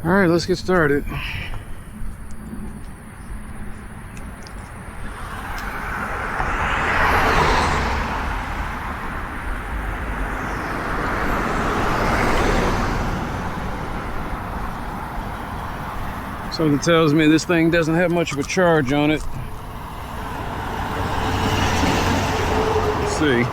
All right, let's get started. Something tells me this thing doesn't have much of a charge on it. Let's see.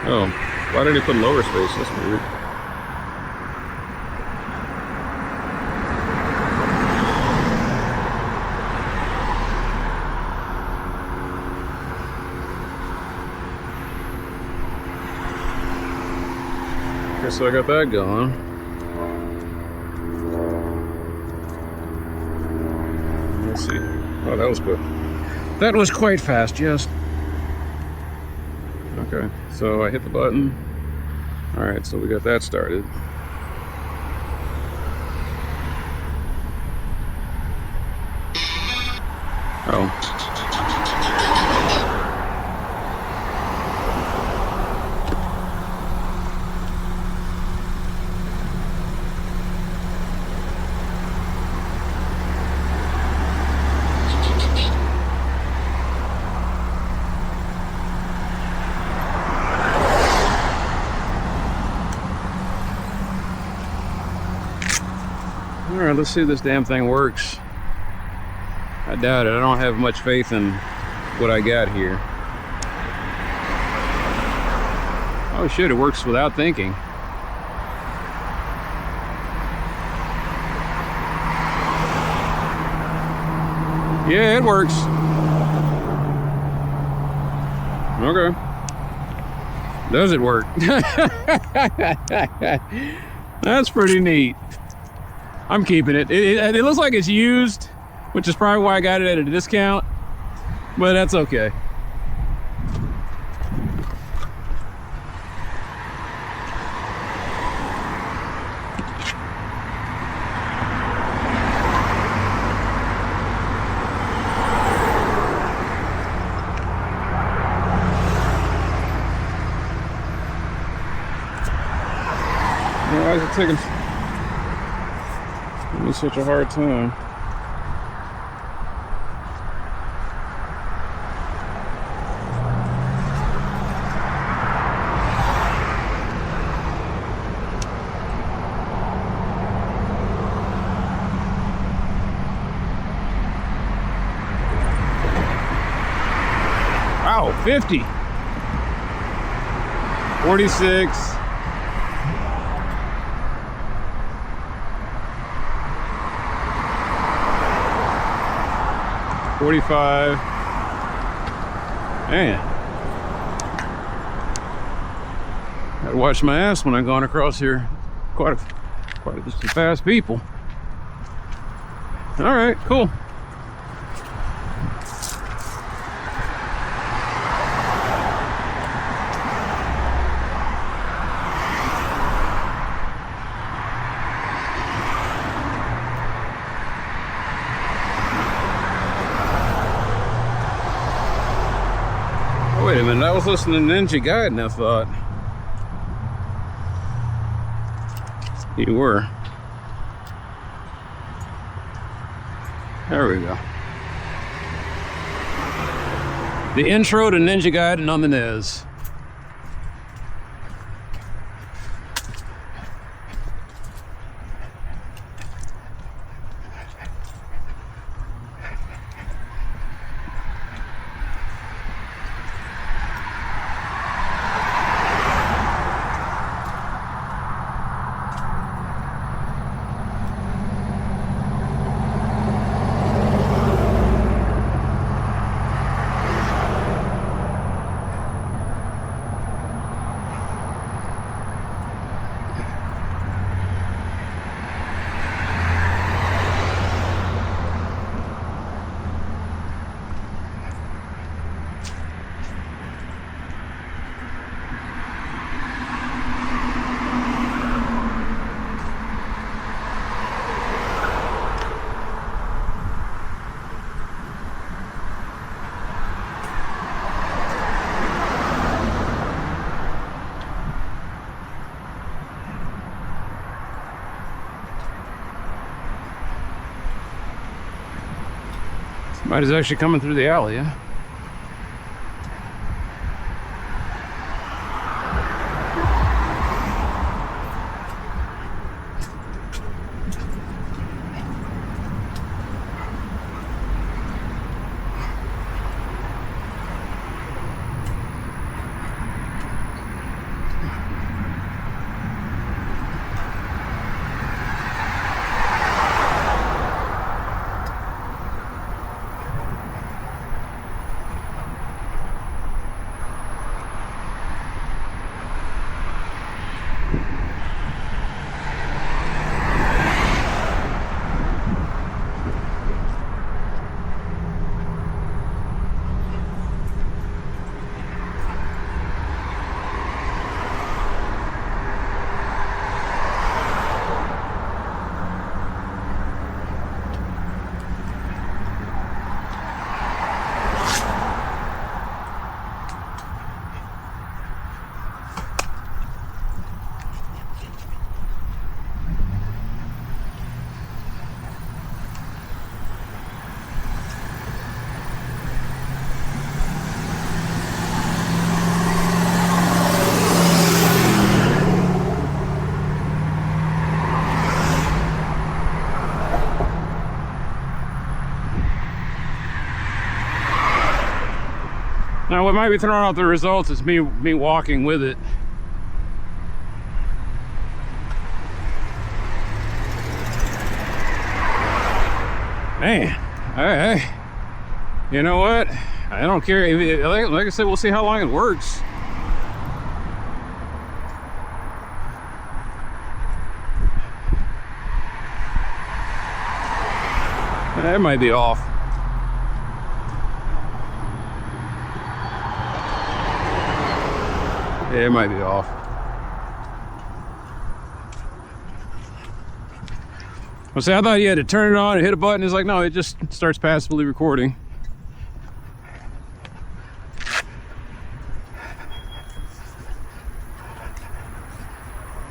Oh, why did he put lower space? That's weird. Okay, so I got that going. Let's see. Oh, that was good. That was quite fast, yes. Okay, so I hit the button. All right, so we got that started. Oh. All right, let's see if this damn thing works. I doubt it. I don't have much faith in what I got here. Oh shit, it works without thinking. Yeah, it works. Okay. Does it work? That's pretty neat. I'm keeping it. It looks like it's used, which is probably why I got it at a discount, but that's okay. Why is it taking me such a hard time? Wow, 50, 46. 45. Man, gotta watch my ass when I'm going across here. Quite a distance past people. All right, cool. Wait a minute, I was listening to Ninja Gaiden, I thought. You were. There we go. The intro to Ninja Gaiden on the NES. Somebody's actually coming through the alley, huh? Now, what might be throwing off the results is me walking with it. Man, hey, you know what? I don't care. Like I said, we'll see how long it works. That might be off. Yeah, it might be off. Well, see, I thought you had to turn it on and hit a button. It's like, no, it just starts passively recording.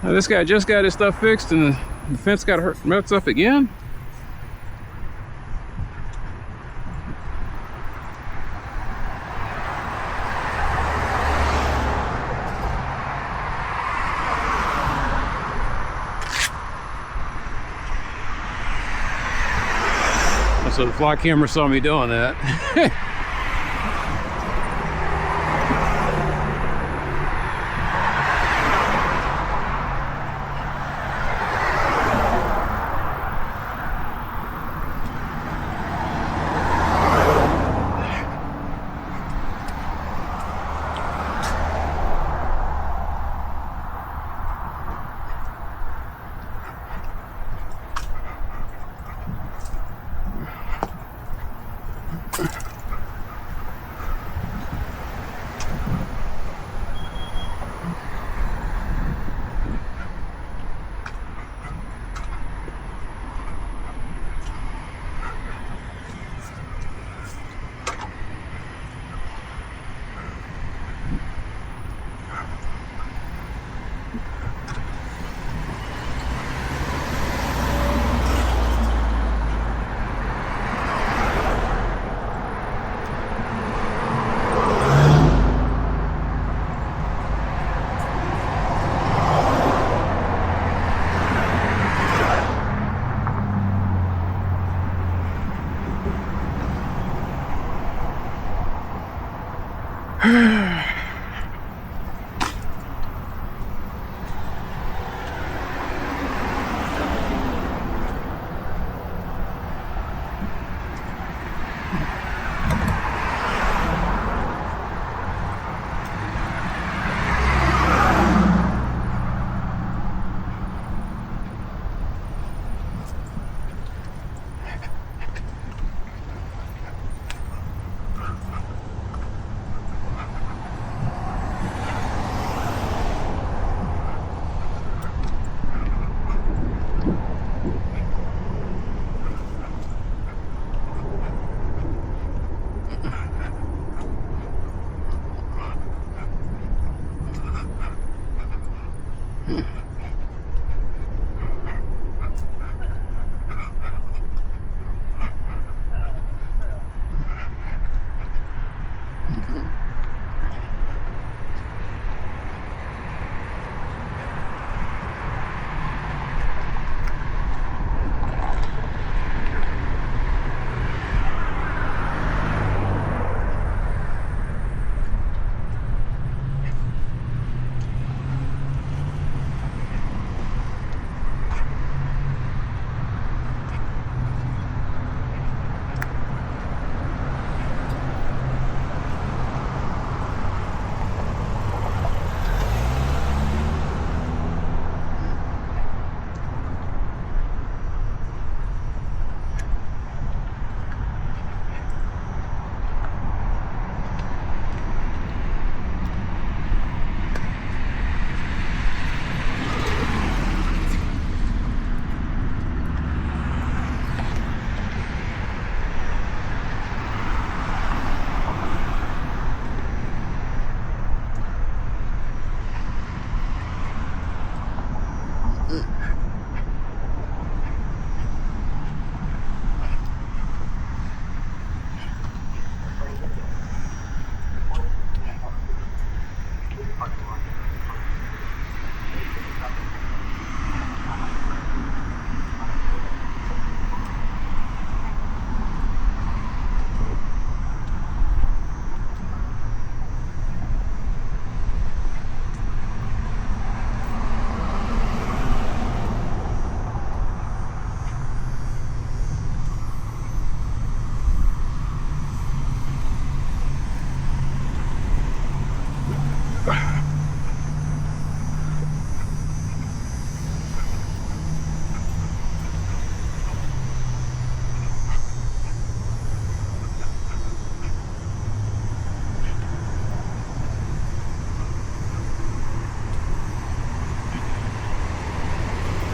Now, this guy just got his stuff fixed and the fence got messed up again. So the fly camera saw me doing that.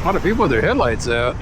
A lot of people with their headlights out.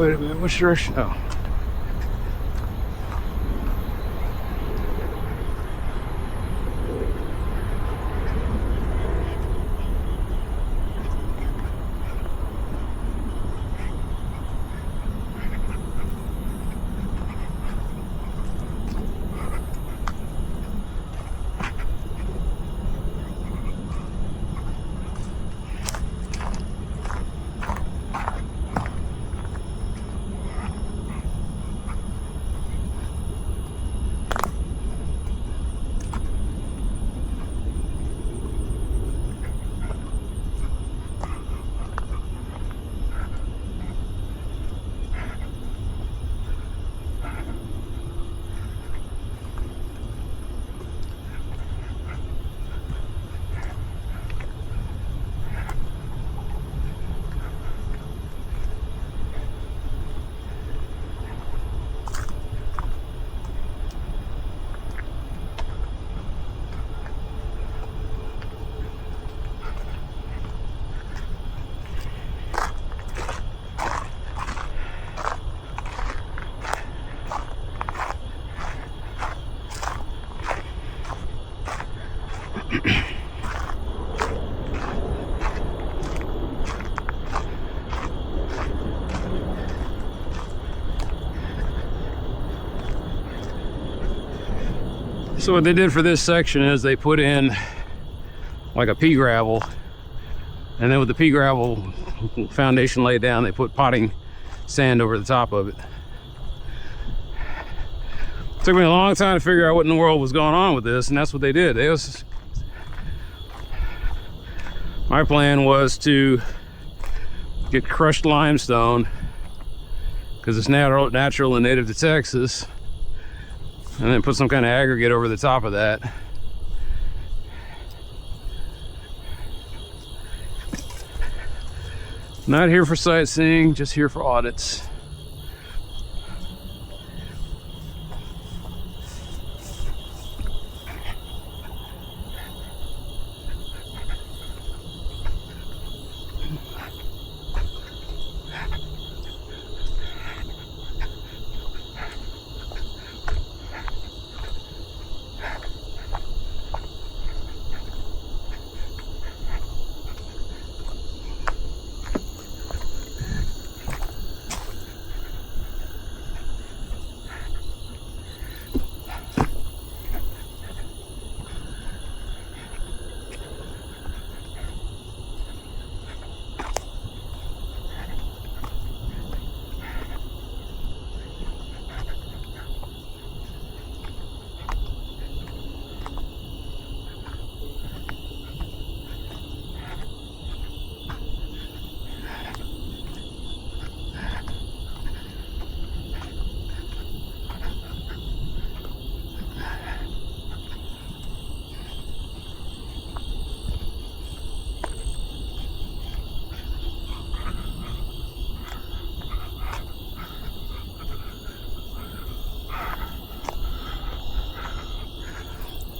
Wait a minute, which direction? Oh. So what they did for this section is they put in like a pea gravel, and then with the pea gravel foundation laid down, they put potting sand over the top of it. It took me a long time to figure out what in the world was going on with this, and that's what they did. My plan was to get crushed limestone, because it's natural and native to Texas, and then put some kind of aggregate over the top of that. Not here for sightseeing, just here for audits.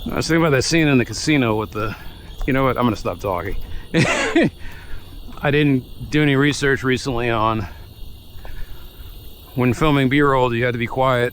I was thinking about that scene in the casino with the, you know what, I'm gonna stop talking. I didn't do any research recently on when filming B-roll, you had to be quiet.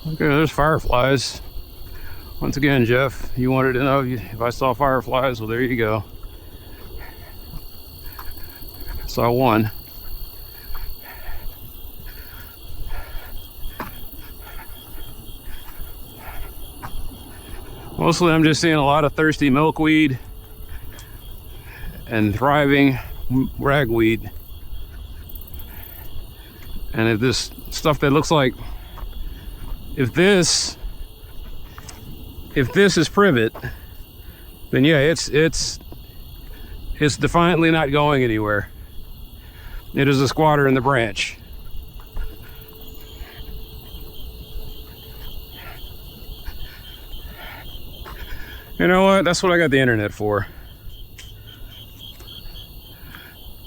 Okay, there's fireflies. Once again, Jeff, you wanted to know if I saw fireflies. Well, there you go. I saw one. Mostly I'm just seeing a lot of thirsty milkweed and thriving ragweed. And if this stuff that looks like, if this is privet, then yeah, it's defiantly not going anywhere. It is a squatter in the branch. You know what? That's what I got the internet for.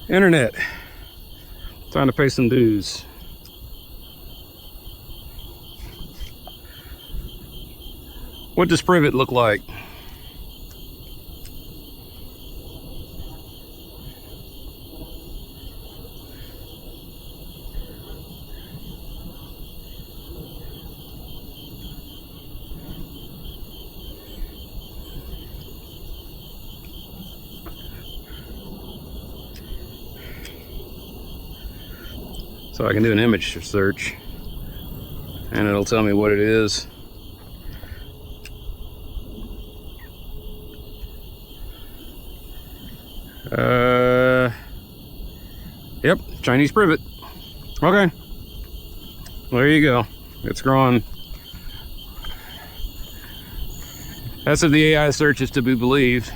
Internet. Time to pay some dues. What does privet look like? So I can do an image search and it'll tell me what it is. Yep, Chinese privet. Okay, well, there you go. It's growing. That's if the AI search is to be believed.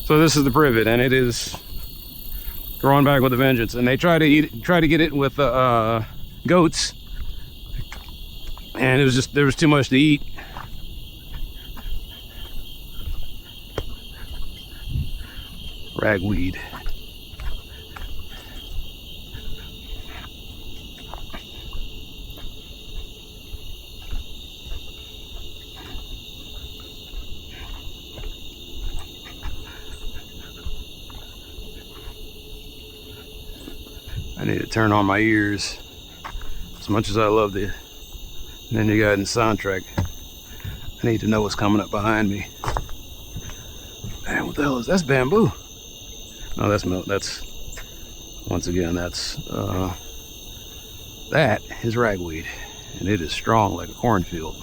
So this is the privet, and it is growing back with a vengeance. And they try to get it with goats, and there was too much to eat. Ragweed. I need to turn on my ears. As much as I love the Ninja Gaiden soundtrack, I need to know what's coming up behind me. Man, what the hell is that? That's bamboo. No, that's milk. Once again, that is ragweed, and it is strong like a cornfield.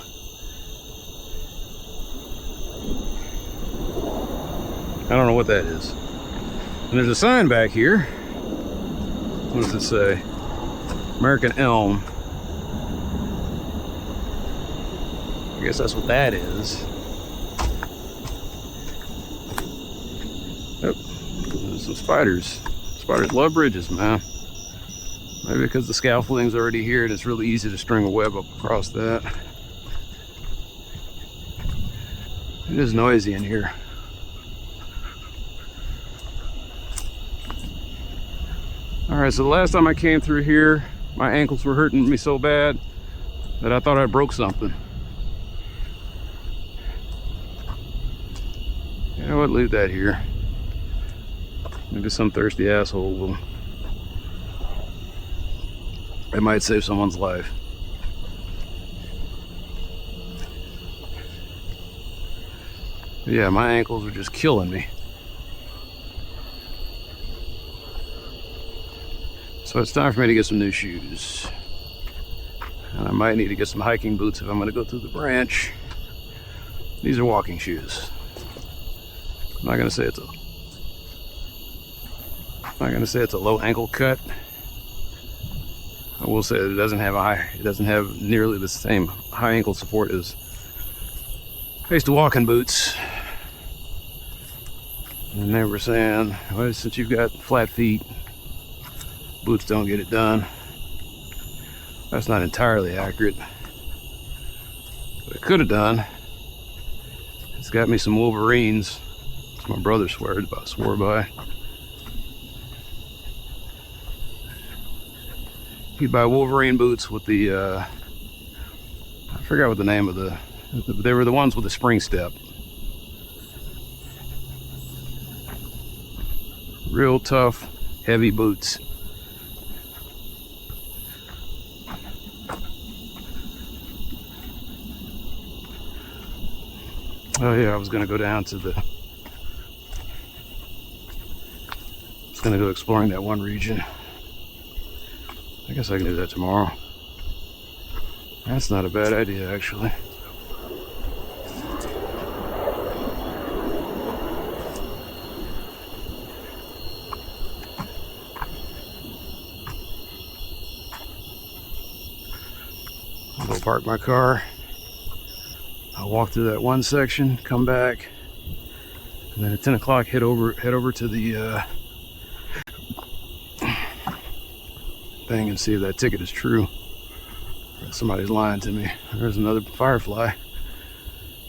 I don't know what that is. And there's a sign back here. What does it say? American elm. I guess that's what that is. Yep. There's some spiders. Spiders love bridges, man. Maybe because the scaffolding's already here and it's really easy to string a web up across that. It is noisy in here. Alright, so the last time I came through here, my ankles were hurting me so bad that I thought I broke something. You know what, leave that here. Maybe some thirsty asshole will. It might save someone's life. But yeah, my ankles are just killing me. So it's time for me to get some new shoes. And I might need to get some hiking boots if I'm going to go through the branch. These are walking shoes. I'm not going to say it's a low ankle cut. I will say that it doesn't have nearly the same high ankle support as the walking boots. And they were saying, well, since you've got flat feet, boots don't get it done. That's not entirely accurate. What it could have done, it's got me some Wolverines. It's my brother swore by. He'd buy Wolverine boots with the, I forgot what the name of they were the ones with the spring step. Real tough, heavy boots. Oh yeah, I was gonna go down to go exploring that one region. I guess I can do that tomorrow. That's not a bad idea, actually. I'll go park my car. I'll walk through that one section, come back, and then at 10 o'clock head over to the thing and see if that ticket is true. Somebody's lying to me. There's another firefly.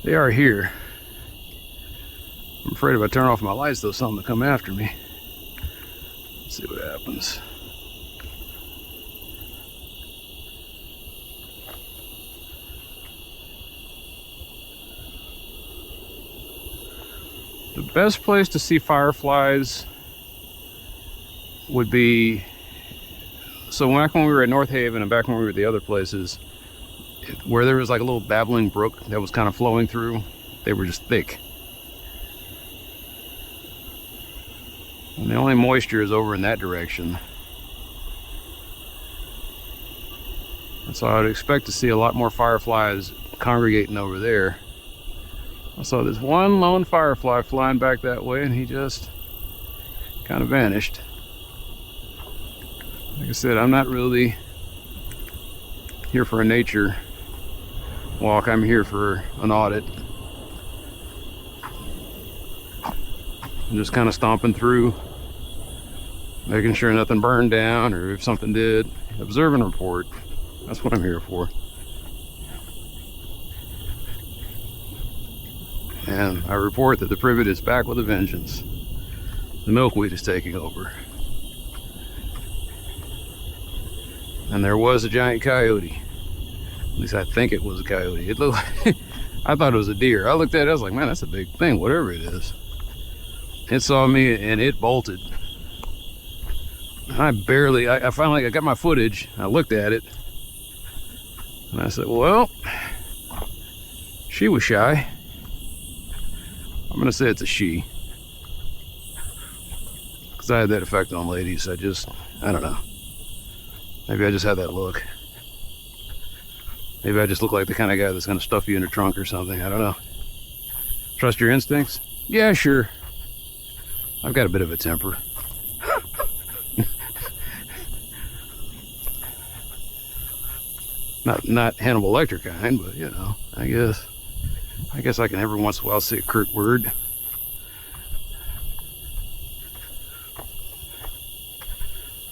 They are here. I'm afraid if I turn off my lights, though, something will come after me. Let's see what happens. The best place to see fireflies would be, so back when we were at North Haven and back when we were at the other places, where there was like a little babbling brook that was kind of flowing through, they were just thick. And the only moisture is over in that direction. And so I would expect to see a lot more fireflies congregating over there. I saw this one lone firefly flying back that way, and he just kind of vanished. Like I said, I'm not really here for a nature walk. I'm here for an audit. I'm just kind of stomping through, making sure nothing burned down, or if something did, observe and report. That's what I'm here for. And I report that the privet is back with a vengeance. The milkweed is taking over. And there was a giant coyote. At least I think it was a coyote. It looked like, I thought it was a deer. I looked at it, I was like, man, that's a big thing, whatever it is. It saw me and it bolted. I finally, I got my footage. I looked at it. And I said, well, she was shy. I'm gonna say it's a she, because I had that effect on ladies. I don't know. Maybe I just had that look. Maybe I just look like the kind of guy that's gonna stuff you in a trunk or something. I don't know. Trust your instincts? Yeah, sure. I've got a bit of a temper. Not Hannibal Lecter kind, but you know, I guess I can every once in a while say a curt word.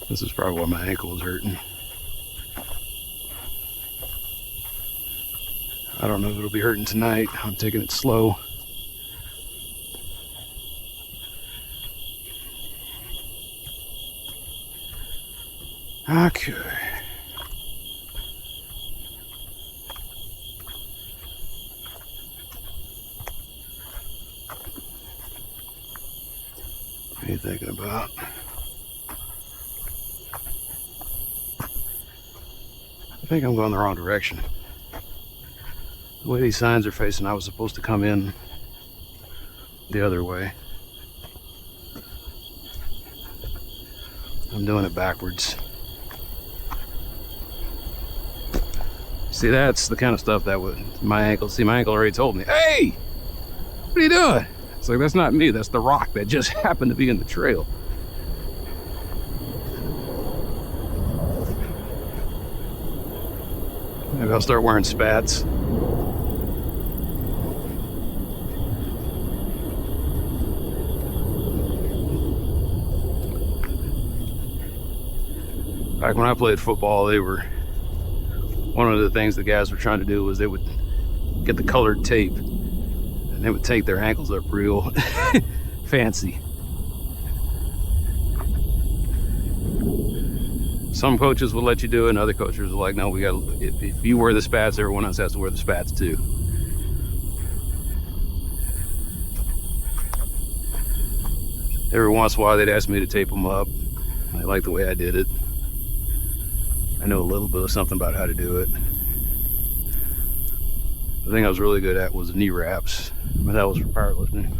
This is probably why my ankle is hurting. I don't know if it'll be hurting tonight. I'm taking it slow. Okay. What are you thinking about? I think I'm going the wrong direction. The way these signs are facing, I was supposed to come in the other way. I'm doing it backwards. See, that's the kind of stuff that would, my ankle already told me, hey, what are you doing? It's like, that's not me, that's the rock that just happened to be in the trail. Maybe I'll start wearing spats. Back when I played football, one of the things the guys were trying to do was they would get the colored tape and they would take their ankles up real fancy. Some coaches will let you do it, and other coaches are like, no, if you wear the spats, everyone else has to wear the spats too. Every once in a while they'd ask me to tape them up. I liked the way I did it. I know a little bit of something about how to do it. The thing I was really good at was knee wraps, but that was for powerlifting.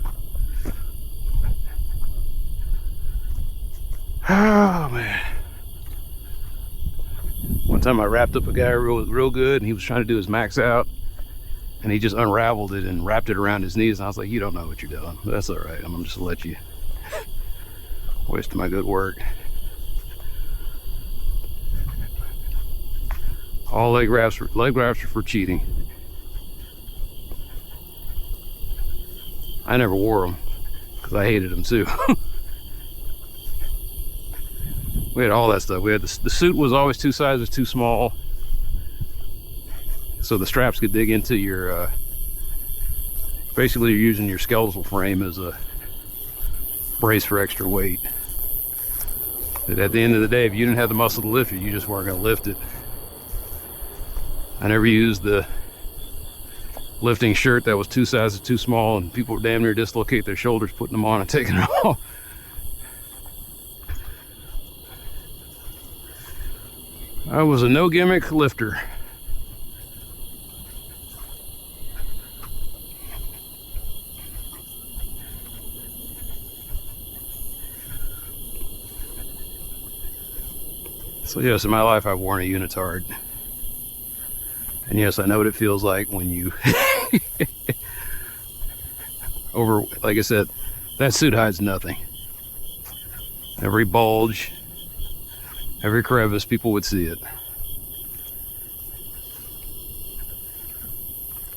Oh man. One time I wrapped up a guy real good, and he was trying to do his max out, and he just unraveled it and wrapped it around his knees, and I was like, you don't know what you're doing. But that's all right, I'm gonna just let you waste my good work. All leg wraps are for cheating. I never wore them because I hated them too. We had all that stuff. We had the suit was always 2 sizes too small. so the straps could dig into your, basically you're using your skeletal frame as a brace for extra weight. But at the end of the day, if you didn't have the muscle to lift it, you just weren't going to lift it. I never used the lifting shirt that was 2 sizes too small, and people damn near dislocate their shoulders putting them on and taking it off. I was a no gimmick lifter. So yes, in my life I've worn a unitard. And yes, I know what it feels like when you like I said, that suit hides nothing. Every bulge, every crevice, people would see it.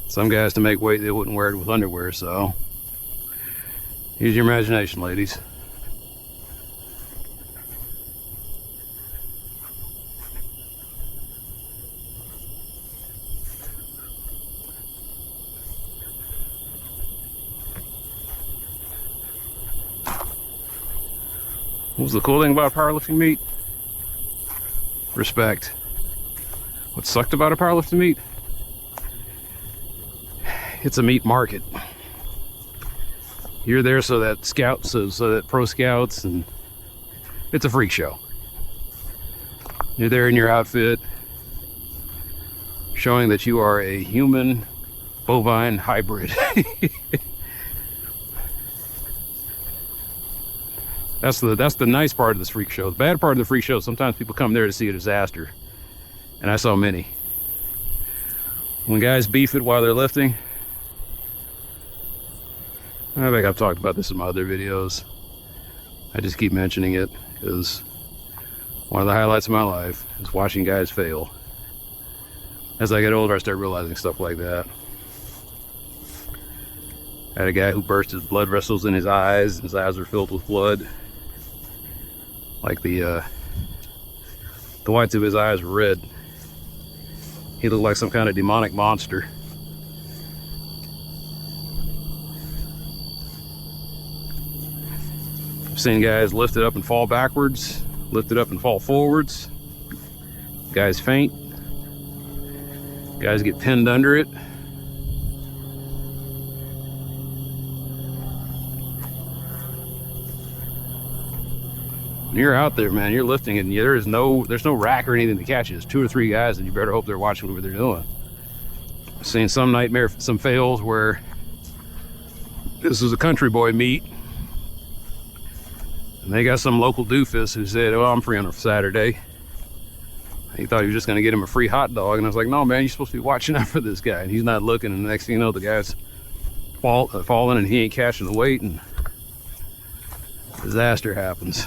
Some guys, to make weight, they wouldn't wear it with underwear, so use your imagination, ladies. What was the cool thing about a powerlifting meet? Respect. What sucked about a powerlifting meet? It's a meat market. You're there so that scouts, so that pro scouts, and it's a freak show. You're there in your outfit, showing that you are a human bovine hybrid. That's the nice part of this freak show. The bad part of the freak show, sometimes people come there to see a disaster. And I saw many. When guys beef it while they're lifting, I think I've talked about this in my other videos. I just keep mentioning it because one of the highlights of my life is watching guys fail. As I get older, I start realizing stuff like that. I had a guy who burst his blood vessels in his eyes, and his eyes were filled with blood. Like the whites of his eyes were red. He looked like some kind of demonic monster. I've seen guys lift it up and fall backwards, lift it up and fall forwards. Guys faint. Guys get pinned under it. When you're out there, man, you're lifting it, and there's no rack or anything to catch you. It's 2 or 3 guys, and you better hope they're watching what they're doing. I've seen some fails where this was a country boy meet, and they got some local doofus who said, "Oh, I'm free on a Saturday." He thought he was just going to get him a free hot dog, and I was like, "No, man, you're supposed to be watching out for this guy." And he's not looking, and the next thing you know, the guy's falling, and he ain't catching the weight, and disaster happens.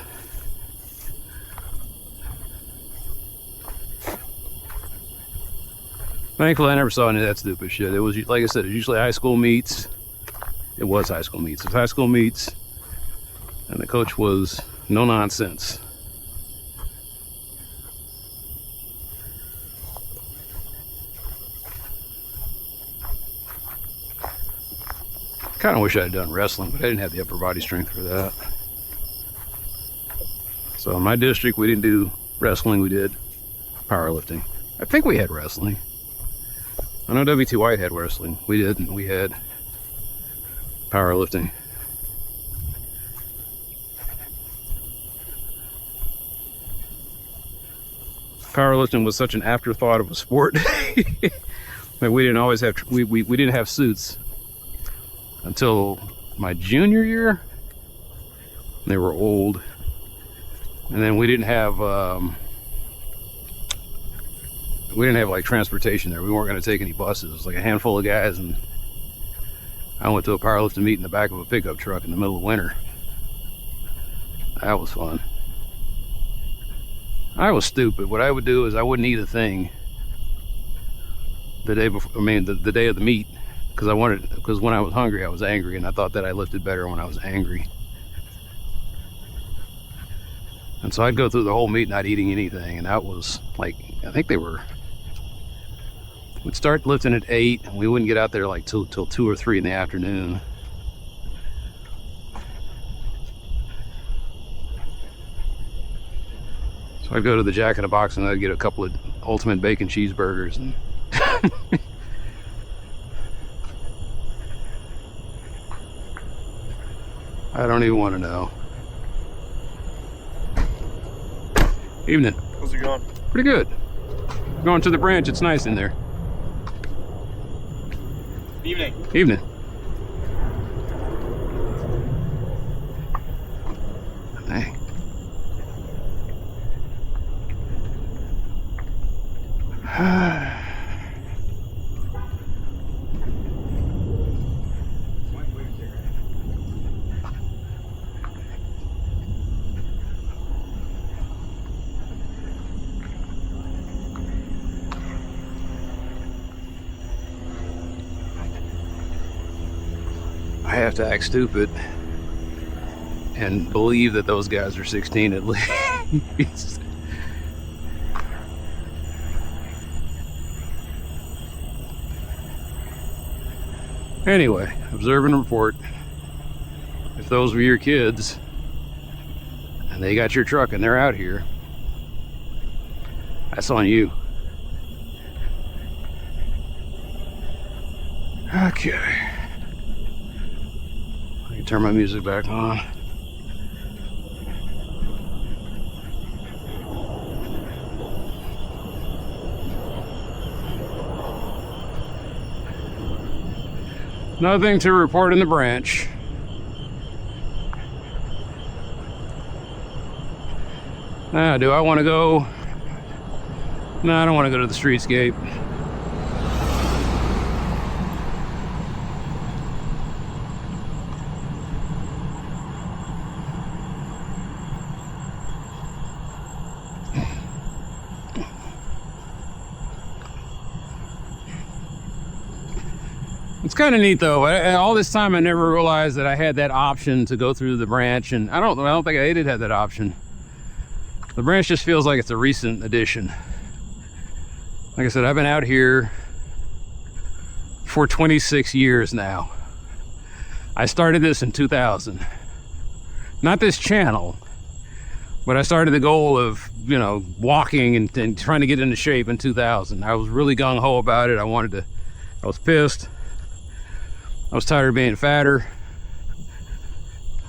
Thankfully, I never saw any of that stupid shit. It was, like I said, it was usually high school meets. It was high school meets. It was high school meets, and the coach was no nonsense. Kind of wish I had done wrestling, but I didn't have the upper body strength for that. So in my district, we didn't do wrestling. We did powerlifting. I think we had wrestling. I know WT White had wrestling. We didn't. We had powerlifting. Powerlifting was such an afterthought of a sport that we didn't always have. We didn't have suits until my junior year. They were old, and then we didn't have like transportation there. We weren't going to take any buses. It was like a handful of guys, and I went to a powerlifting meet in the back of a pickup truck in the middle of winter. That was fun. I was stupid. What I would do is I wouldn't eat a thing the day before. I mean, the day of the meet, because when I was hungry, I was angry, and I thought that I lifted better when I was angry. And so I'd go through the whole meet not eating anything, and that was like, I think they were We'd start lifting at 8, and we wouldn't get out there like till 2 or 3 in the afternoon. So I'd go to the Jack in the Box and I'd get a couple of ultimate bacon cheeseburgers. And I don't even want to know. Evening. How's it going? Pretty good. Going to the branch, it's nice in there. Evening. Evening. Dang. I have to act stupid and believe that those guys are 16 at least. Anyway, observe and report. If those were your kids and they got your truck and they're out here, that's on you. Okay. I can turn my music back on. Nothing to report in the branch. Now, do I want to go? No, I don't want to go to the streetscape. It's kind of neat though. All this time I never realized that I had that option to go through the branch, and I don't think I did have that option. The branch just feels like it's a recent addition. Like I said, I've been out here for 26 years now. I started this in 2000. Not this channel, but I started the goal of, you know, walking and trying to get into shape in 2000. I was really gung-ho about it. I was pissed. I was tired of being fatter.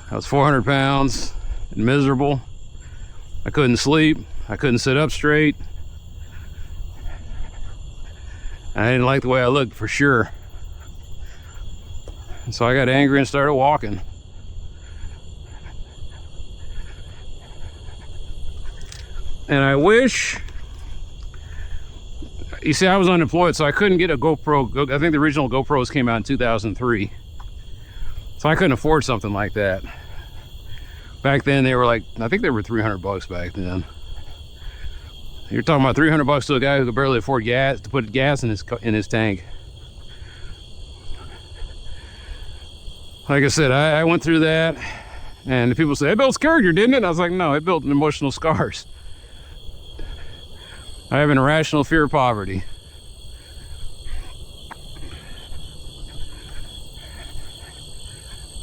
I was 400 pounds and miserable. I couldn't sleep. I couldn't sit up straight. I didn't like the way I looked, for sure. And so I got angry and started walking. And I wish, you see, I was unemployed, so I couldn't get a GoPro. I think the original GoPros came out in 2003. So I couldn't afford something like that. Back then they were like, I think they were 300 bucks back then. You're talking about 300 bucks to a guy who could barely afford gas, to put gas in his tank. Like I said, I went through that, and the people say, it built character, didn't it? And I was like, no, it built emotional scars. I have an irrational fear of poverty.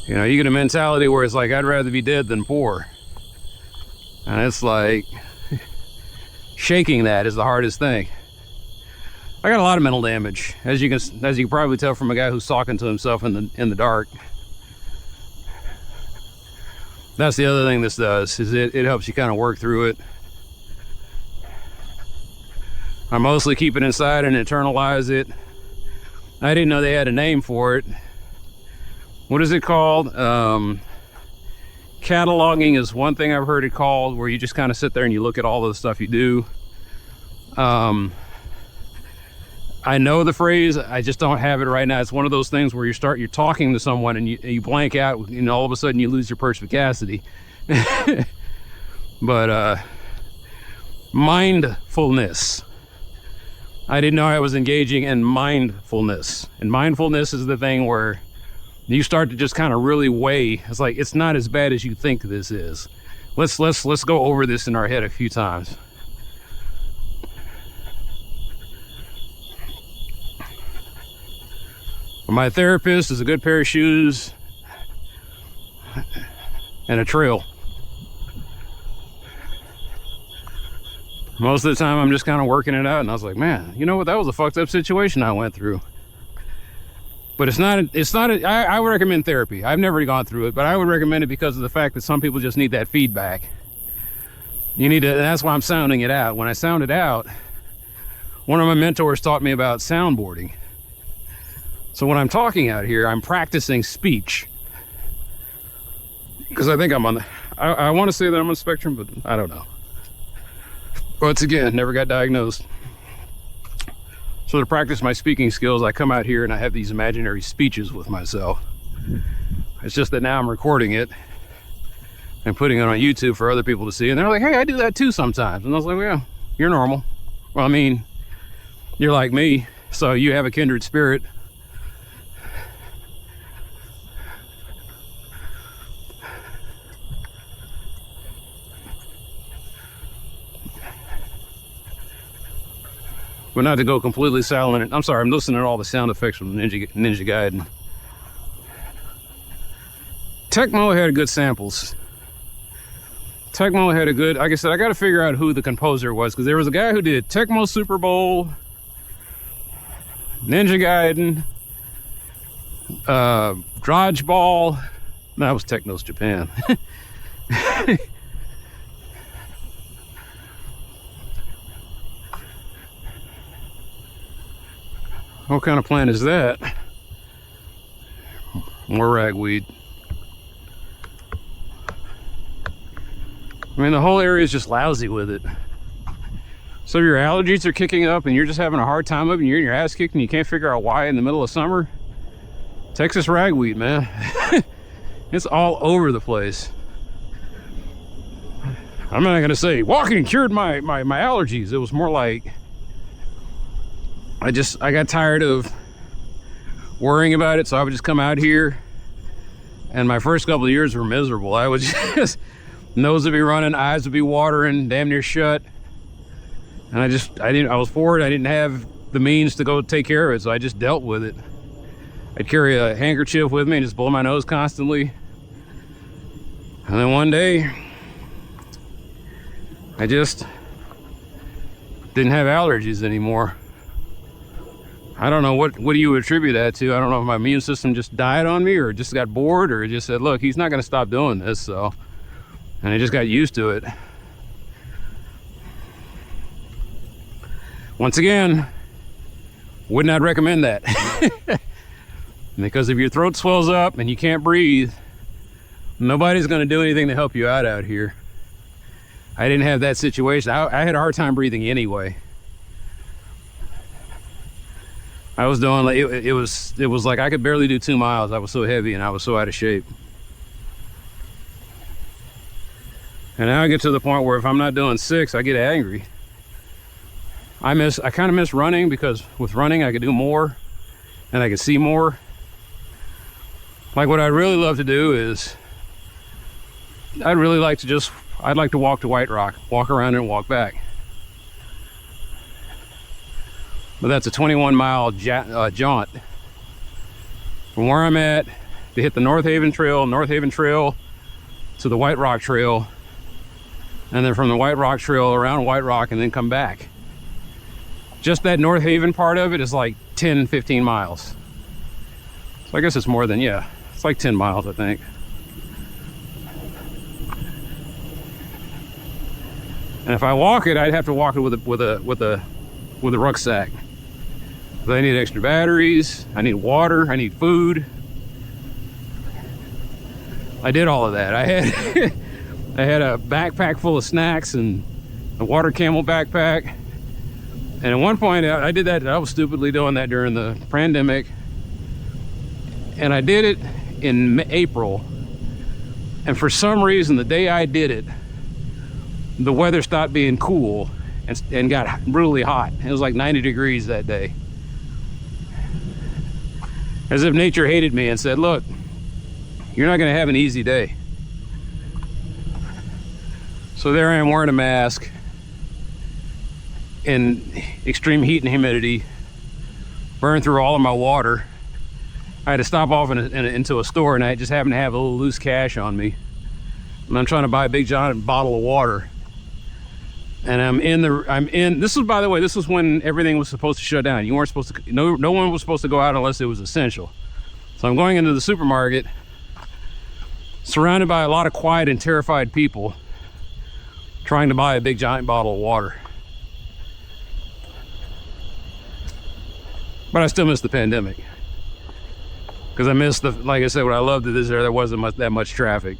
You know, you get a mentality where it's like, I'd rather be dead than poor. And it's like, shaking that is the hardest thing. I got a lot of mental damage, as you can probably tell from a guy who's talking to himself in the dark. That's the other thing this does, is it helps you kind of work through it. I mostly keep it inside and internalize it. I didn't know they had a name for it. What is it called? Cataloging is one thing I've heard it called, where you just kind of sit there and you look at all of the stuff you do. I know the phrase, I just don't have it right now. It's one of those things where you're talking to someone and you blank out, and all of a sudden you lose your perspicacity. But mindfulness. I didn't know I was engaging in mindfulness. And mindfulness is the thing where you start to just kind of really weigh. It's like, it's not as bad as you think this is. Let's go over this in our head a few times. My therapist is a good pair of shoes and a trail. Most of the time I'm just kind of working it out, and I was like, man, you know what, that was a fucked up situation I went through. But I would recommend therapy. I've never gone through it, but I would recommend it because of the fact that some people just need that feedback. You need to, that's why I'm sounding it out. When I sound it out, one of my mentors taught me about soundboarding. So when I'm talking out here, I'm practicing speech. Because I think I'm on the, I want to say that I'm on the spectrum, but I don't know. Once again, never got diagnosed. So to practice my speaking skills, I come out here and I have these imaginary speeches with myself. It's just that now I'm recording it and putting it on YouTube for other people to see. And they're like, hey, I do that too sometimes. And I was like, well, yeah, you're normal. Well, I mean, you're like me, so you have a kindred spirit. But not to go completely silent. I'm sorry, I'm listening to all the sound effects from Ninja Gaiden. Tecmo had good samples. Tecmo had a good, like I said, I got to figure out who the composer was, because there was a guy who did Tecmo Super Bowl, Ninja Gaiden, Dodgeball. That was Technos Japan. What kind of plant is that? More ragweed. I mean, the whole area is just lousy with it. So your allergies are kicking up and you're just having a hard time of it and you're in your ass kicked and you can't figure out why in the middle of summer. Texas ragweed, man. It's all over the place. I'm not gonna say walking cured my allergies. It was more like I got tired of worrying about it, so I would just come out here, and my first couple of years were miserable. I would just, nose would be running, eyes would be watering, damn near shut. And I was bored, I didn't have the means to go take care of it, so I just dealt with it. I'd carry a handkerchief with me and just blow my nose constantly. And then one day, I just didn't have allergies anymore. I don't know, what do you attribute that to? I don't know if my immune system just died on me or just got bored or just said, look, he's not going to stop doing this, so. And I just got used to it. Once again, would not recommend that. Because if your throat swells up and you can't breathe, nobody's going to do anything to help you out here. I didn't have that situation. I had a hard time breathing anyway. I was doing like it was like I could barely do 2 miles. I was so heavy and I was so out of shape. And now I get to the point where if I'm not doing 6, I get angry. I kind of miss running, because with running I could do more and I could see more. Like what I'd really love to do is I'd like to walk to White Rock, walk around and walk back. But that's a 21-mile jaunt from where I'm at to hit the North Haven Trail to the White Rock Trail, and then from the White Rock Trail around White Rock and then come back. Just that North Haven part of it is like 10-15 miles. So I guess it's more than, yeah, it's like 10 miles, I think. And if I walk it, I'd have to walk it with a rucksack. I need extra batteries, I need water, I need food. I did all of that. I had a backpack full of snacks and a water camel backpack. And at one point I did that. I was stupidly doing that during the pandemic. And I did it in April. And for some reason, the day I did it, the weather stopped being cool and got really hot. It was like 90 degrees that day. As if nature hated me and said, look, you're not gonna have an easy day. So there I am wearing a mask in extreme heat and humidity, burned through all of my water, I had to stop off into a store, and I just happened to have a little loose cash on me. And I'm trying to buy a big giant bottle of water. And this was, by the way, this was when everything was supposed to shut down. You weren't supposed to, no one was supposed to go out unless it was essential. So I'm going into the supermarket, surrounded by a lot of quiet and terrified people, trying to buy a big giant bottle of water. But I still miss the pandemic. Because I missed like I said, what I loved is there wasn't that much traffic.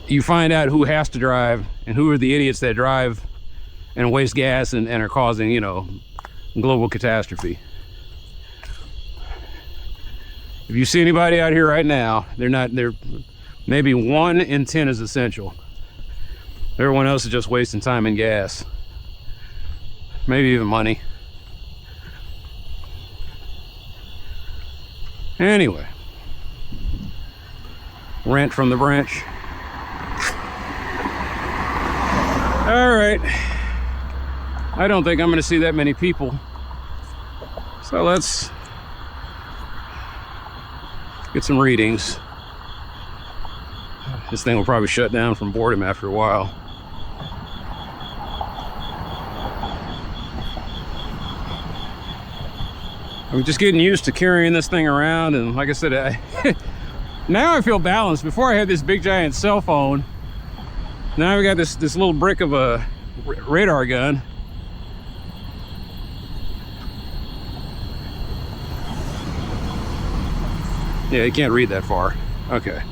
You find out who has to drive and who are the idiots that drive and waste gas and are causing, you know, global catastrophe. If you see anybody out here right now, they're maybe 1 in 10 is essential. Everyone else is just wasting time and gas. Maybe even money. Anyway, rant from the branch. All right, I don't think I'm going to see that many people, so let's get some readings. This thing will probably shut down from boredom after a while. I'm just getting used to carrying this thing around, and like I said, now I feel balanced. Before I had this big giant cell phone. Now we got this little brick of a radar gun. Yeah, you can't read that far. Okay,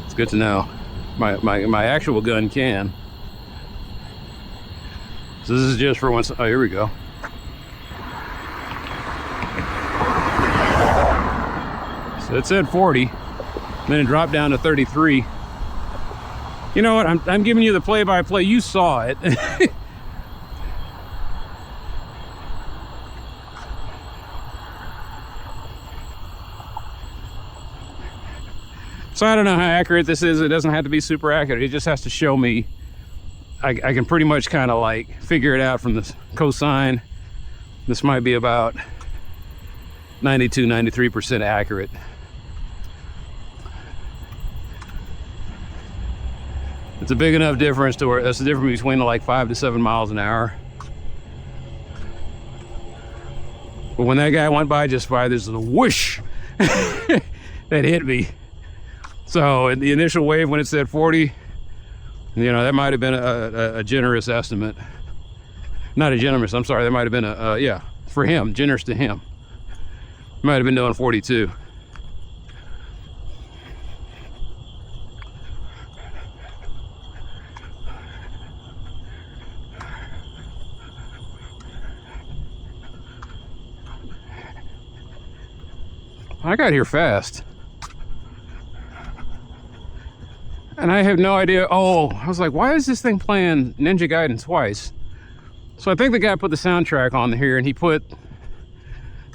it's good to know. My actual gun can. So this is just for once. Oh, here we go. So it said 40, then it dropped down to 33. You know what? I'm giving you the play-by-play. You saw it. So I don't know how accurate this is. It doesn't have to be super accurate. It just has to show me. I can pretty much kind of like figure it out from the cosine. This might be about 92, 93% accurate. It's a big enough difference to where that's the difference between like 5 to 7 miles an hour. But when that guy went by just by, there's a whoosh that hit me. So in the initial wave when it said 40, you know, that might have been a generous estimate. Not a generous, I'm sorry, that might have been yeah, for him, generous to him. Might have been doing 42. I got here fast. And I have no idea. Oh, I was like, why is this thing playing Ninja Gaiden twice? So I think the guy put the soundtrack on here, and he put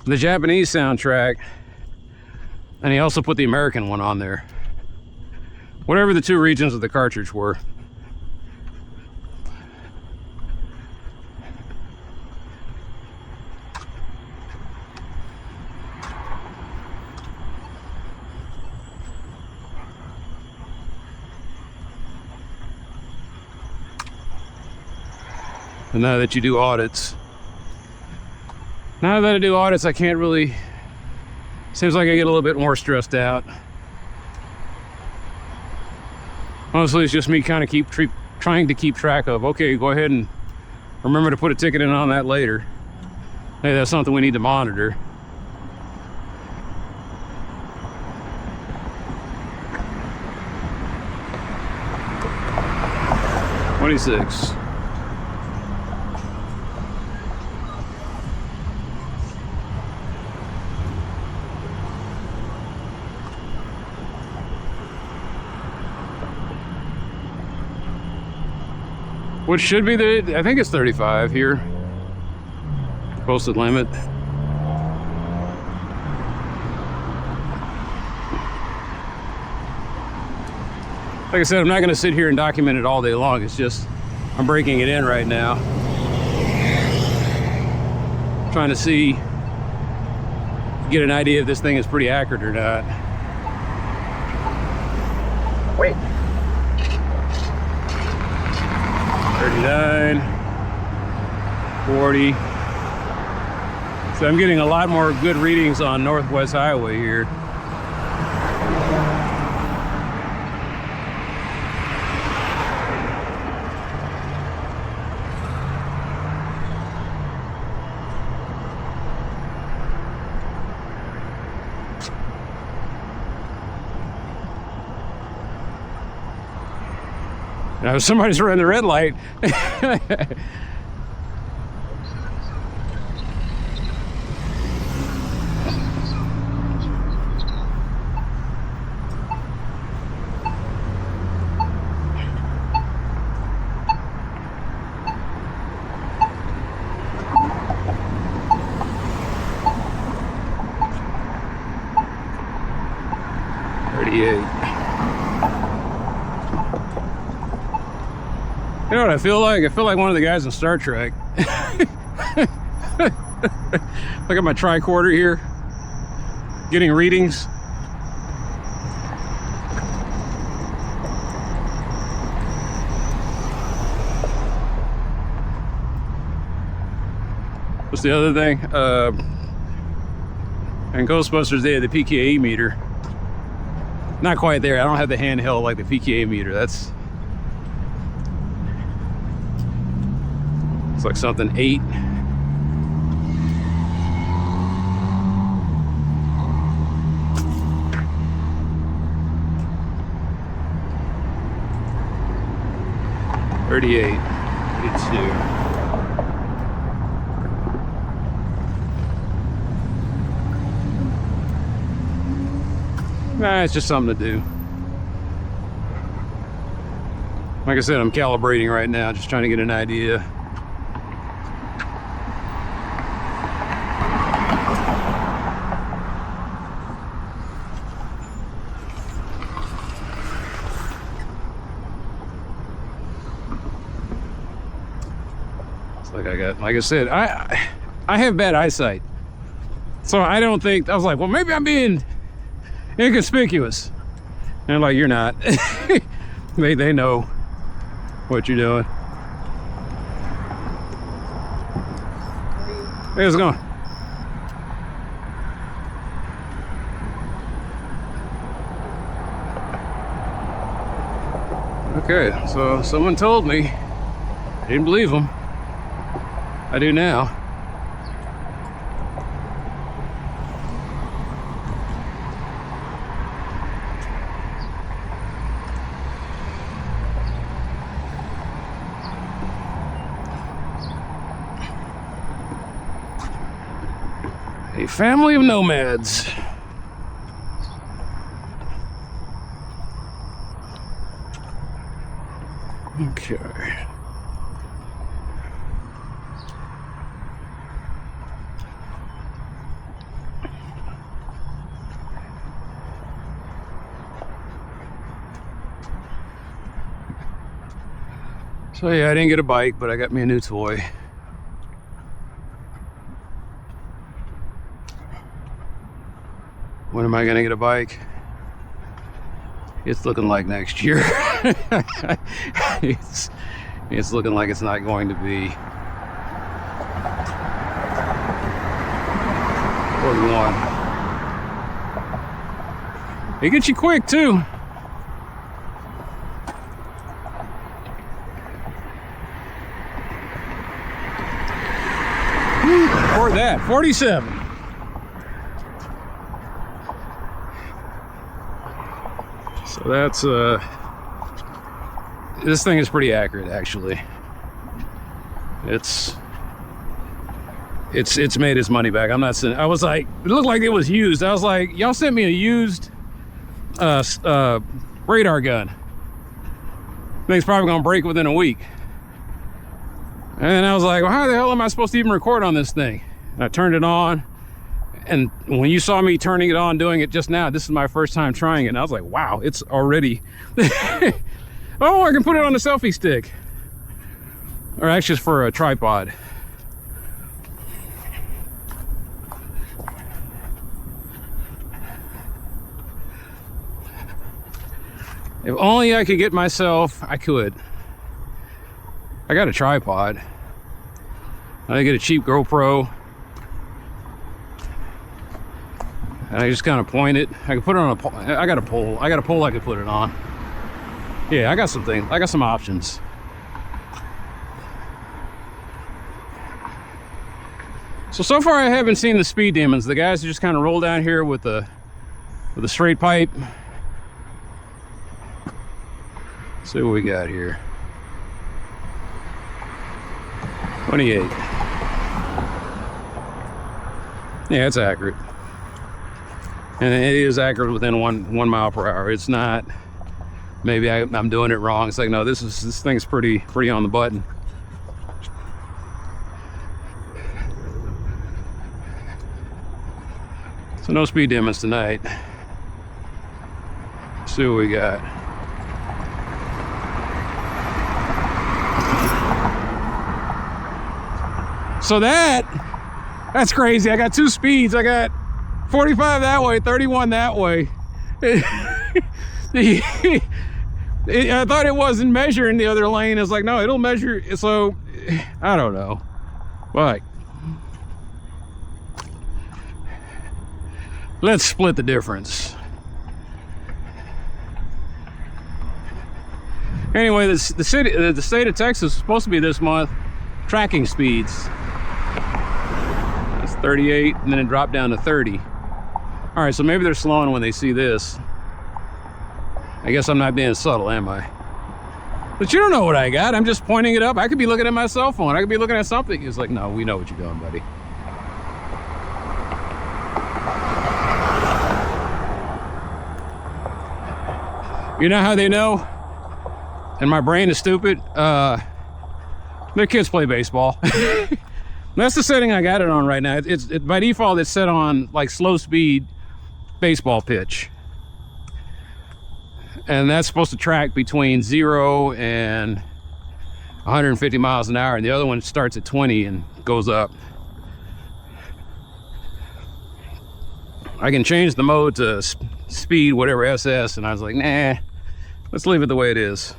the Japanese soundtrack, and he also put the American one on there. Whatever the two regions of the cartridge were. And now that you do audits, I can't really, seems like I get a little bit more stressed out. Honestly, it's just me kind of trying to keep track of, okay, go ahead and remember to put a ticket in on that later. Hey, that's something we need to monitor. $26. Which should be I think it's 35 here. Posted limit. Like I said, I'm not going to sit here and document it all day long. It's just, I'm breaking it in right now. Trying to see get an idea if this thing is pretty accurate or not. Wait. 39, 40. So I'm getting a lot more good readings on Northwest Highway here. Now, if somebody's running the red light. 38. You know what I feel like? I feel like one of the guys in Star Trek. Look at my tricorder here, getting readings. What's the other thing? And Ghostbusters, they had the PKE meter. Not quite there. I don't have the handheld like the PKE meter. That's... it's like something 8. $38, $32. Nah, it's just something to do. Like I said, I'm calibrating right now, just trying to get an idea. It's like I got, like I said, I have bad eyesight. So I don't think, I was like, well, maybe I'm being inconspicuous. And they're like, you're not. they know what you're doing. Hey, how's it going? Okay, so someone told me. I didn't believe them. I do now. A family of nomads. Okay. So yeah, I didn't get a bike, but I got me a new toy. When am I gonna get a bike? It's looking like next year. it's looking like it's not going to be 41. It gets you quick too. Or that, 47. So that's this thing is pretty accurate actually. It's made its money back. I'm not saying, I was like, it looked like it was used. I was like, y'all sent me a used radar gun. Thing's probably gonna break within a week. And then I was like, well, how the hell am I supposed to even record on this thing? And I turned it on. And when you saw me turning it on, doing it just now, this is my first time trying it. And I was like, wow, it's already... Oh, I can put it on the selfie stick. Or actually it's for a tripod. If only I could get myself, I could. I got a tripod. I get a cheap GoPro. And I just kind of point it. I can put it on a pole. I got a pole. I got a pole I could put it on. Yeah, I got something. I got some options. So far I haven't seen the speed demons. The guys who just kind of roll down here with a straight pipe. Let's see what we got here. 28. Yeah, it's accurate. And it is accurate within one mile per hour. It's not, maybe I'm doing it wrong. It's like, no, this thing's pretty on the button. So no speed demons tonight. Let's see what we got. So that's crazy. I got two speeds. I got 45 that way, 31 that way. I thought it wasn't measuring the other lane. It's like, no, it'll measure. So I don't know. But let's split the difference. Anyway, the state of Texas is supposed to be this month tracking speeds. That's 38, and then it dropped down to 30. All right, so maybe they're slowing when they see this. I guess I'm not being subtle, am I? But you don't know what I got. I'm just pointing it up. I could be looking at my cell phone. I could be looking at something. It's like, no, we know what you're doing, buddy. You know how they know? And my brain is stupid. Their kids play baseball. That's the setting I got it on right now. By default, it's set on like slow speed baseball pitch. And that's supposed to track between 0 and 150 miles an hour. And the other one starts at 20 and goes up. I can change the mode to speed, whatever, SS. And I was like, nah, let's leave it the way it is.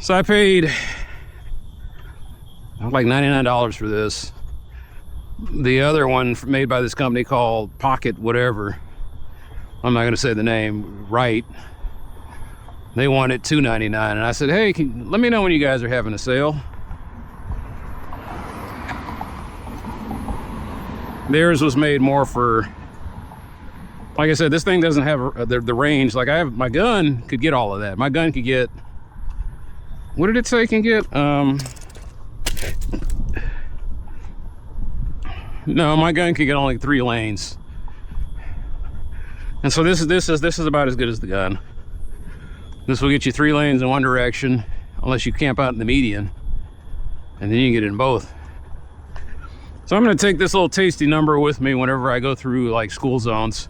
So I paid like $99 for this. The other one made by this company called Pocket whatever, I'm not going to say the name right, they wanted $299, and I said, hey, let me know when you guys are having a sale. Theirs was made more for, like I said, this thing doesn't have the range. Like I have, my gun could get all of that. My gun could get, what did it say it can get? No, my gun could get only 3 lanes. And so this is about as good as the gun. This will get you 3 lanes in one direction, unless you camp out in the median, and then you can get in both. So I'm gonna take this little tasty number with me whenever I go through like school zones.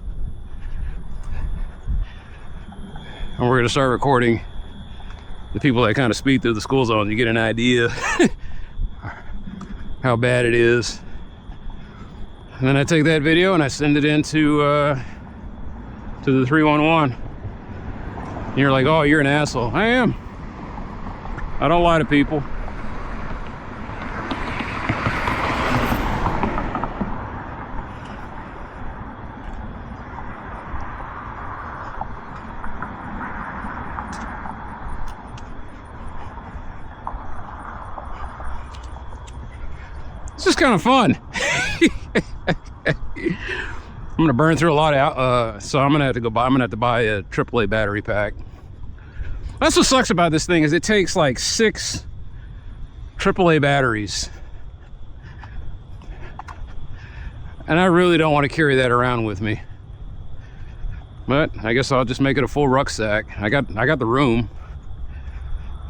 And we're gonna start recording the people that kind of speed through the school zone. You get an idea how bad it is. And then I take that video and I send it into to the 311. And you're like, oh, you're an asshole. I am. I don't lie to people. It's just kind of fun. I'm gonna burn through a lot of so I'm gonna have to buy a AAA battery pack. That's what sucks about this thing, is it takes like 6 AAA batteries, and I really don't want to carry that around with me. But I guess I'll just make it a full rucksack. I got the room.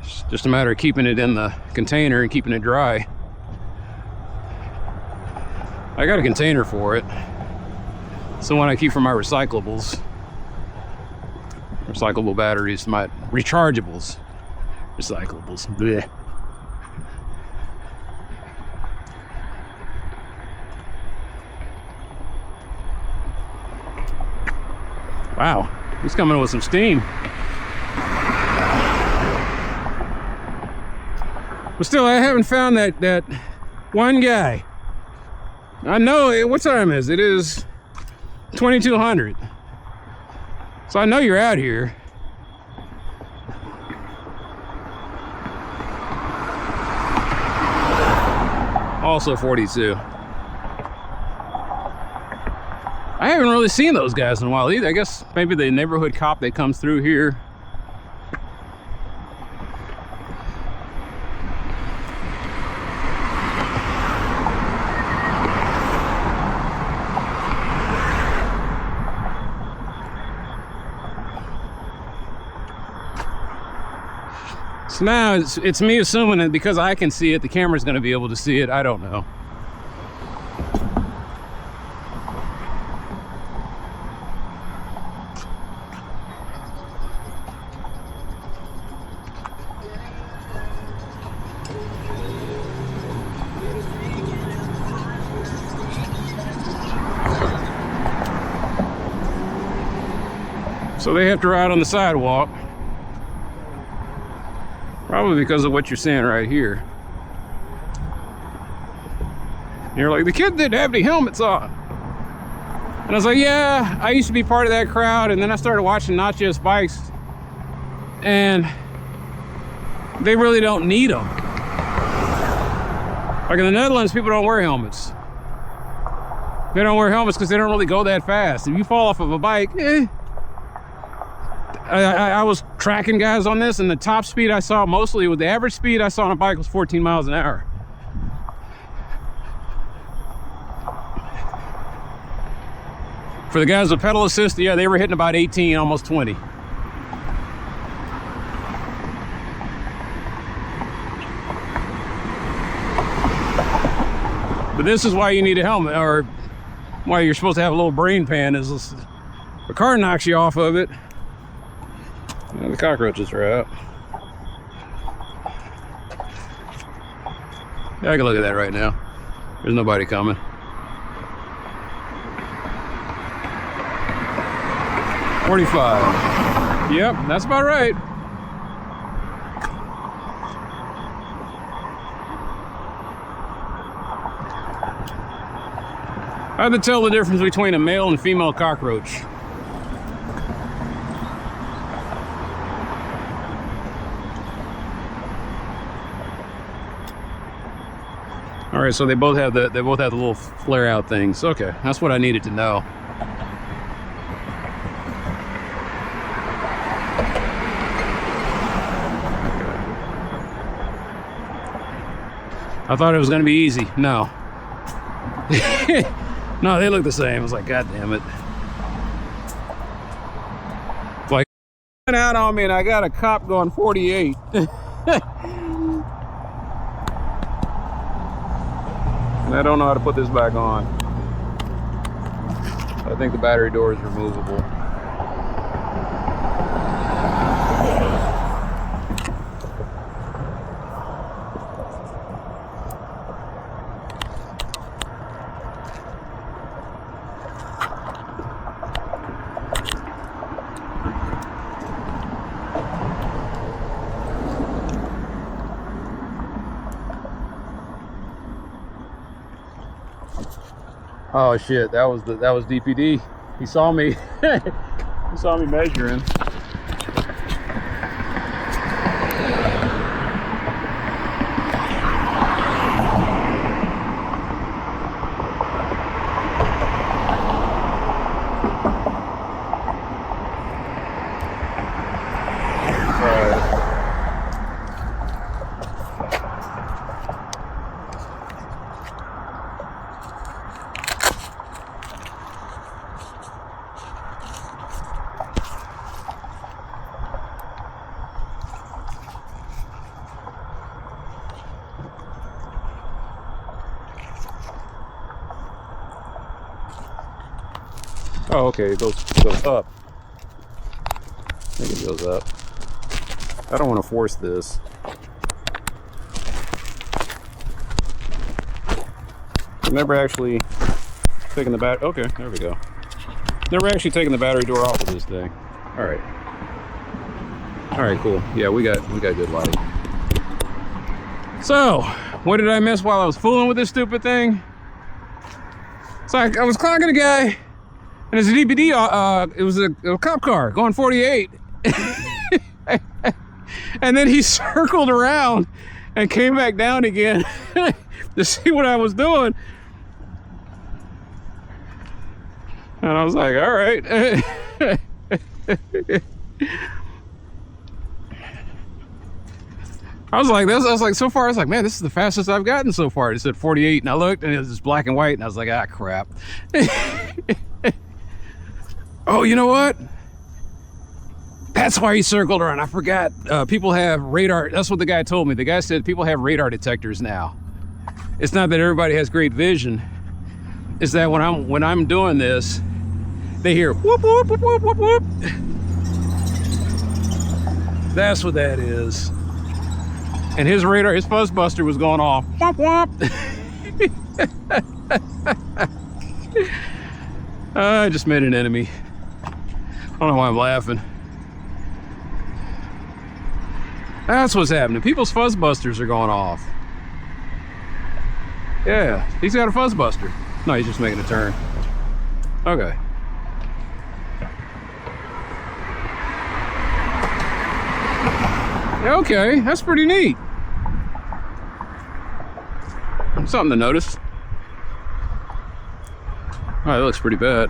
It's just a matter of keeping it in the container and keeping it dry. I got a container for it. It's the one I keep for my recyclables. Recyclable batteries, my rechargeables. Recyclables. Blech. Wow, he's coming with some steam. But still, I haven't found that one guy. I know, what time is it? It is 2200. So I know you're out here. Also 42. I haven't really seen those guys in a while either. I guess maybe the neighborhood cop that comes through here. So now it's me assuming that because I can see it, the camera's going to be able to see it. I don't know. So they have to ride on the sidewalk. Probably because of what you're seeing right here. And you're like, the kid didn't have any helmets on. And I was like, yeah, I used to be part of that crowd, and then I started watching Not Just Bikes, and they really don't need them. Like in the Netherlands, people don't wear helmets. They don't wear helmets because they don't really go that fast. If you fall off of a bike, I was tracking guys on this, and the top speed I saw mostly, with the average speed I saw on a bike was 14 miles an hour. For the guys with pedal assist, yeah, they were hitting about 18, almost 20. But this is why you need a helmet, or why you're supposed to have a little brain pan, is this, the car knocks you off of it. And the cockroaches are out. Yeah, I can look at that right now. There's nobody coming. $45. Yep, that's about right. I had to tell the difference between a male and female cockroach. All right, so they both have the little flare out things. Okay, that's what I needed to know. I thought it was going to be easy. No. No, they look the same. I was like, God damn it. Like, went out on me and I got a cop going 48. And I don't know how to put this back on. I think the battery door is removable. Oh shit, that was DPD. He saw me. He saw me measuring. Oh, okay, it goes up. I think it goes up. I don't want to force this. I've never actually taken the back. Okay, there we go. Never actually taken the battery door off of this thing. All right. All right, cool. Yeah, we got good light. So, what did I miss while I was fooling with this stupid thing? So I was clocking a guy, and it's a DPD. It was a cop car going 48, and then he circled around and came back down again to see what I was doing. And I was like, all right. I was like, so far, I was like, man, this is the fastest I've gotten so far. It said 48, and I looked, and it was just black and white, and I was like, ah, crap. Oh, you know what? That's why he circled around. I forgot. People have radar. That's what the guy told me. The guy said people have radar detectors now. It's not that everybody has great vision. It's that when I'm doing this, they hear whoop, whoop, whoop, whoop, whoop, whoop. That's what that is. And his radar, his fuzz buster was going off. Whomp, whomp. I just made an enemy. I don't know why I'm laughing. That's what's happening. People's fuzz busters are going off. Yeah, he's got a fuzz buster. No, he's just making a turn. Okay. Okay, that's pretty neat. Something to notice. Oh, that looks pretty bad.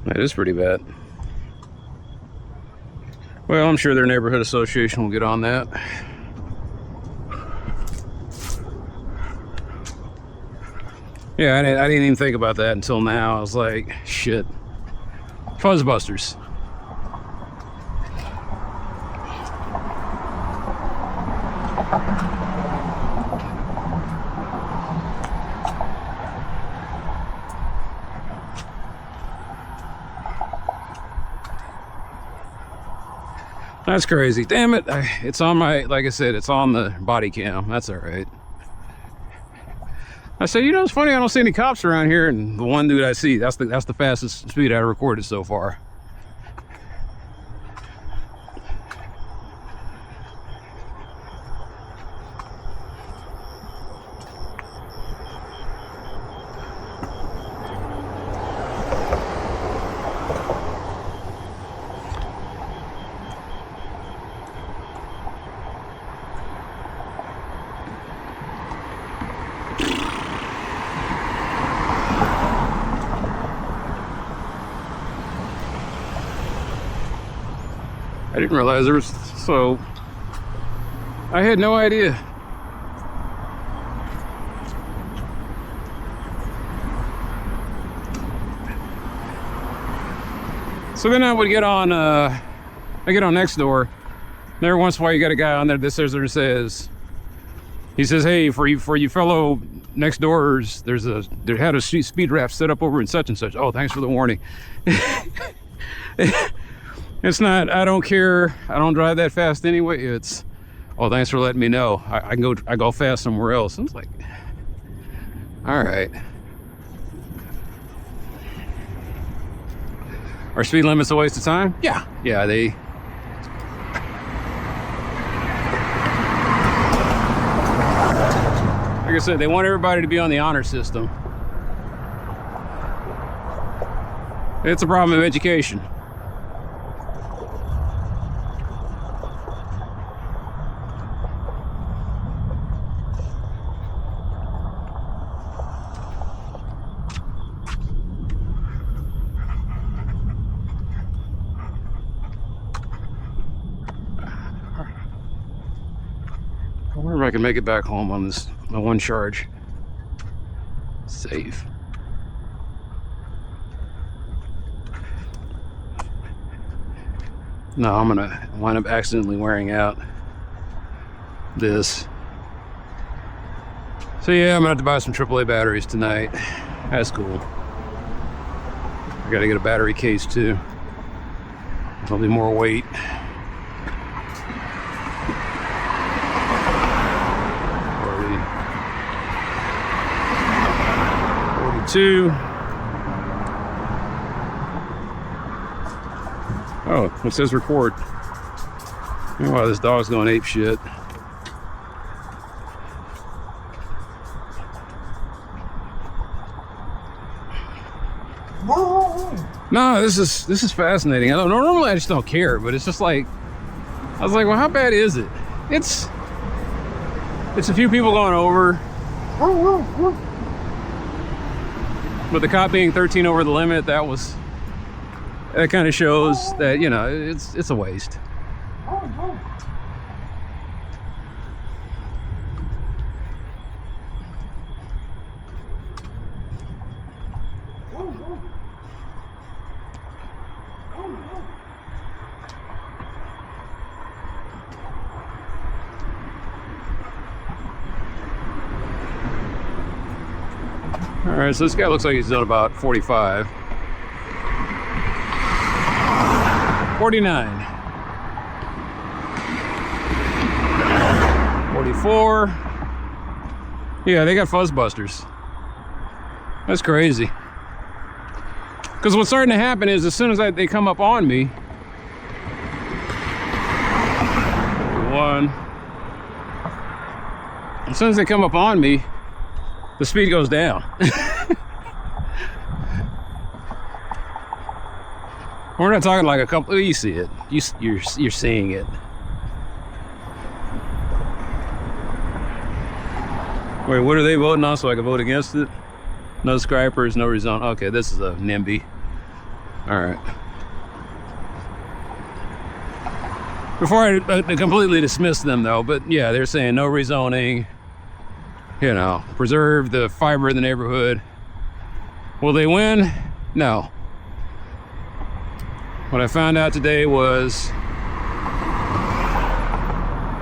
That is pretty bad. Well, I'm sure their neighborhood association will get on that. Yeah, I didn't even think about that until now. I was like, shit. Fuzzbusters. That's crazy. Damn it. It's on my, like I said, it's on the body cam. That's all right. I said, you know, it's funny, I don't see any cops around here, and the one dude I see, that's the fastest speed I recorded so far. I didn't realize there was, so I had no idea. So then I would get on, I get on Nextdoor. Every once in a while you got a guy on there that says, he says, hey, for you fellow Nextdoors, there had a speed raft set up over in such and such. Oh, thanks for the warning. It's not, I don't care, I don't drive that fast anyway. It's, oh, thanks for letting me know. I go fast somewhere else. And it's like, all right. Are speed limits a waste of time? Yeah, they. Like I said, they want everybody to be on the honor system. It's a problem of education. I wonder if I can make it back home on this one charge. Safe. No, I'm gonna wind up accidentally wearing out this. So yeah, I'm gonna have to buy some AAA batteries tonight. That's cool. I gotta get a battery case too. There'll be more weight. 42. Oh, it says record. Oh, wow, this dog's going ape shit. No, this is fascinating. I don't normally, I just don't care, but it's just like, I was like, well, how bad is it? It's a few people going over, but the cop being 13 over the limit, that kind of shows that, you know, it's a waste. All right, so this guy looks like he's done about 45. 49. 44. Yeah, they got fuzzbusters. That's crazy. Because what's starting to happen is as soon as they come up on me, as soon as they come up on me, the speed goes down. We're not talking like a couple. You see it. You're seeing it. Wait, what are they voting on so I can vote against it? No scrapers, no rezone. Okay, this is a NIMBY. All right. Before I completely dismiss them though, but yeah, they're saying no rezoning. You know, preserve the fiber of the neighborhood. Will they win? No. What I found out today was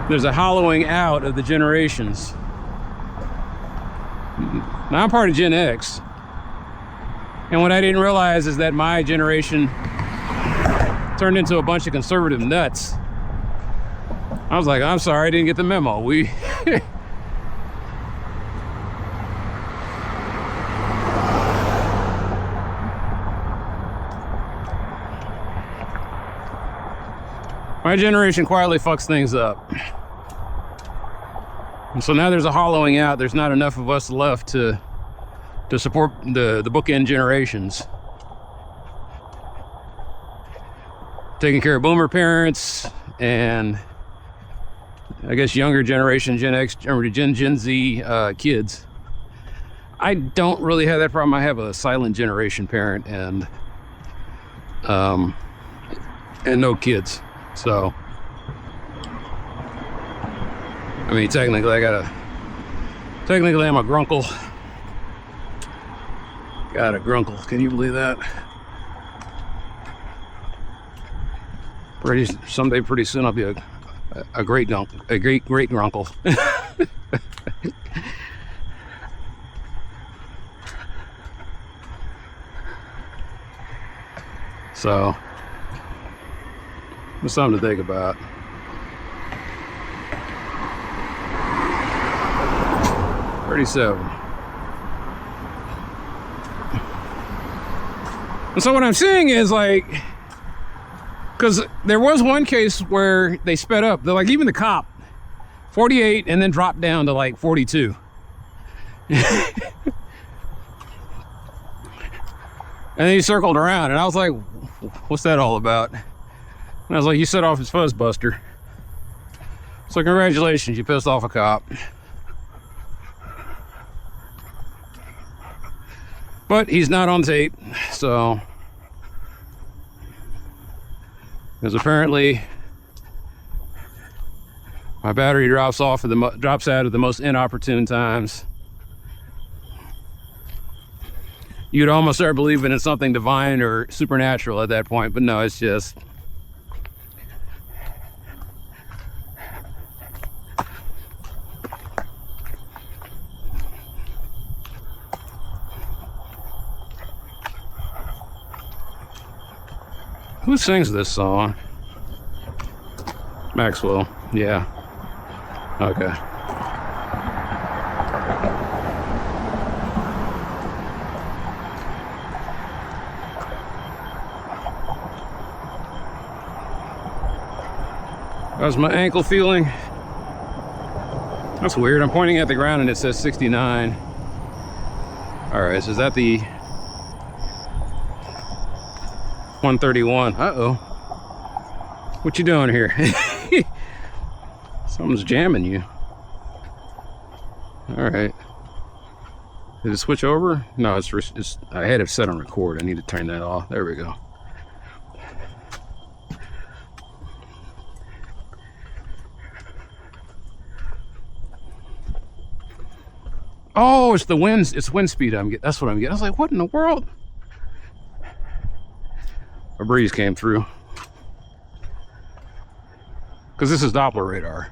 there's a hollowing out of the generations. Now I'm part of Gen X. And what I didn't realize is that my generation turned into a bunch of conservative nuts. I was like, I'm sorry, I didn't get the memo. My generation quietly fucks things up. And so now there's a hollowing out. There's not enough of us left to support the bookend generations. Taking care of boomer parents and I guess younger generation, Gen X, or Gen Z kids. I don't really have that problem. I have a silent generation parent and no kids. So, I mean, technically I'm a grunkle. Got a grunkle. Can you believe that? Someday, pretty soon, I'll be a great grunkle. A great grunkle. So. It's something to think about. $37. And so what I'm seeing is like, because there was one case where they sped up. They're like, even the cop, 48 and then dropped down to like 42. And then he circled around and I was like, what's that all about? And I was like, you set off his fuzzbuster. So congratulations, you pissed off a cop. But he's not on tape, so. Because apparently my battery drops out at the most inopportune times. You'd almost start believing in something divine or supernatural at that point, but no, it's just. Who sings this song? Maxwell. Yeah. Okay. How's my ankle feeling? That's weird. I'm pointing at the ground and it says 69. All right, so is that the 131? Uh-oh. What you doing here? Something's jamming you. All right. Did it switch over? No, it's I had it set on record. I need to turn that off. There we go. Oh, it's the winds. It's wind speed. That's what I'm getting. I was like, what in the world? A breeze came through. Because this is Doppler radar.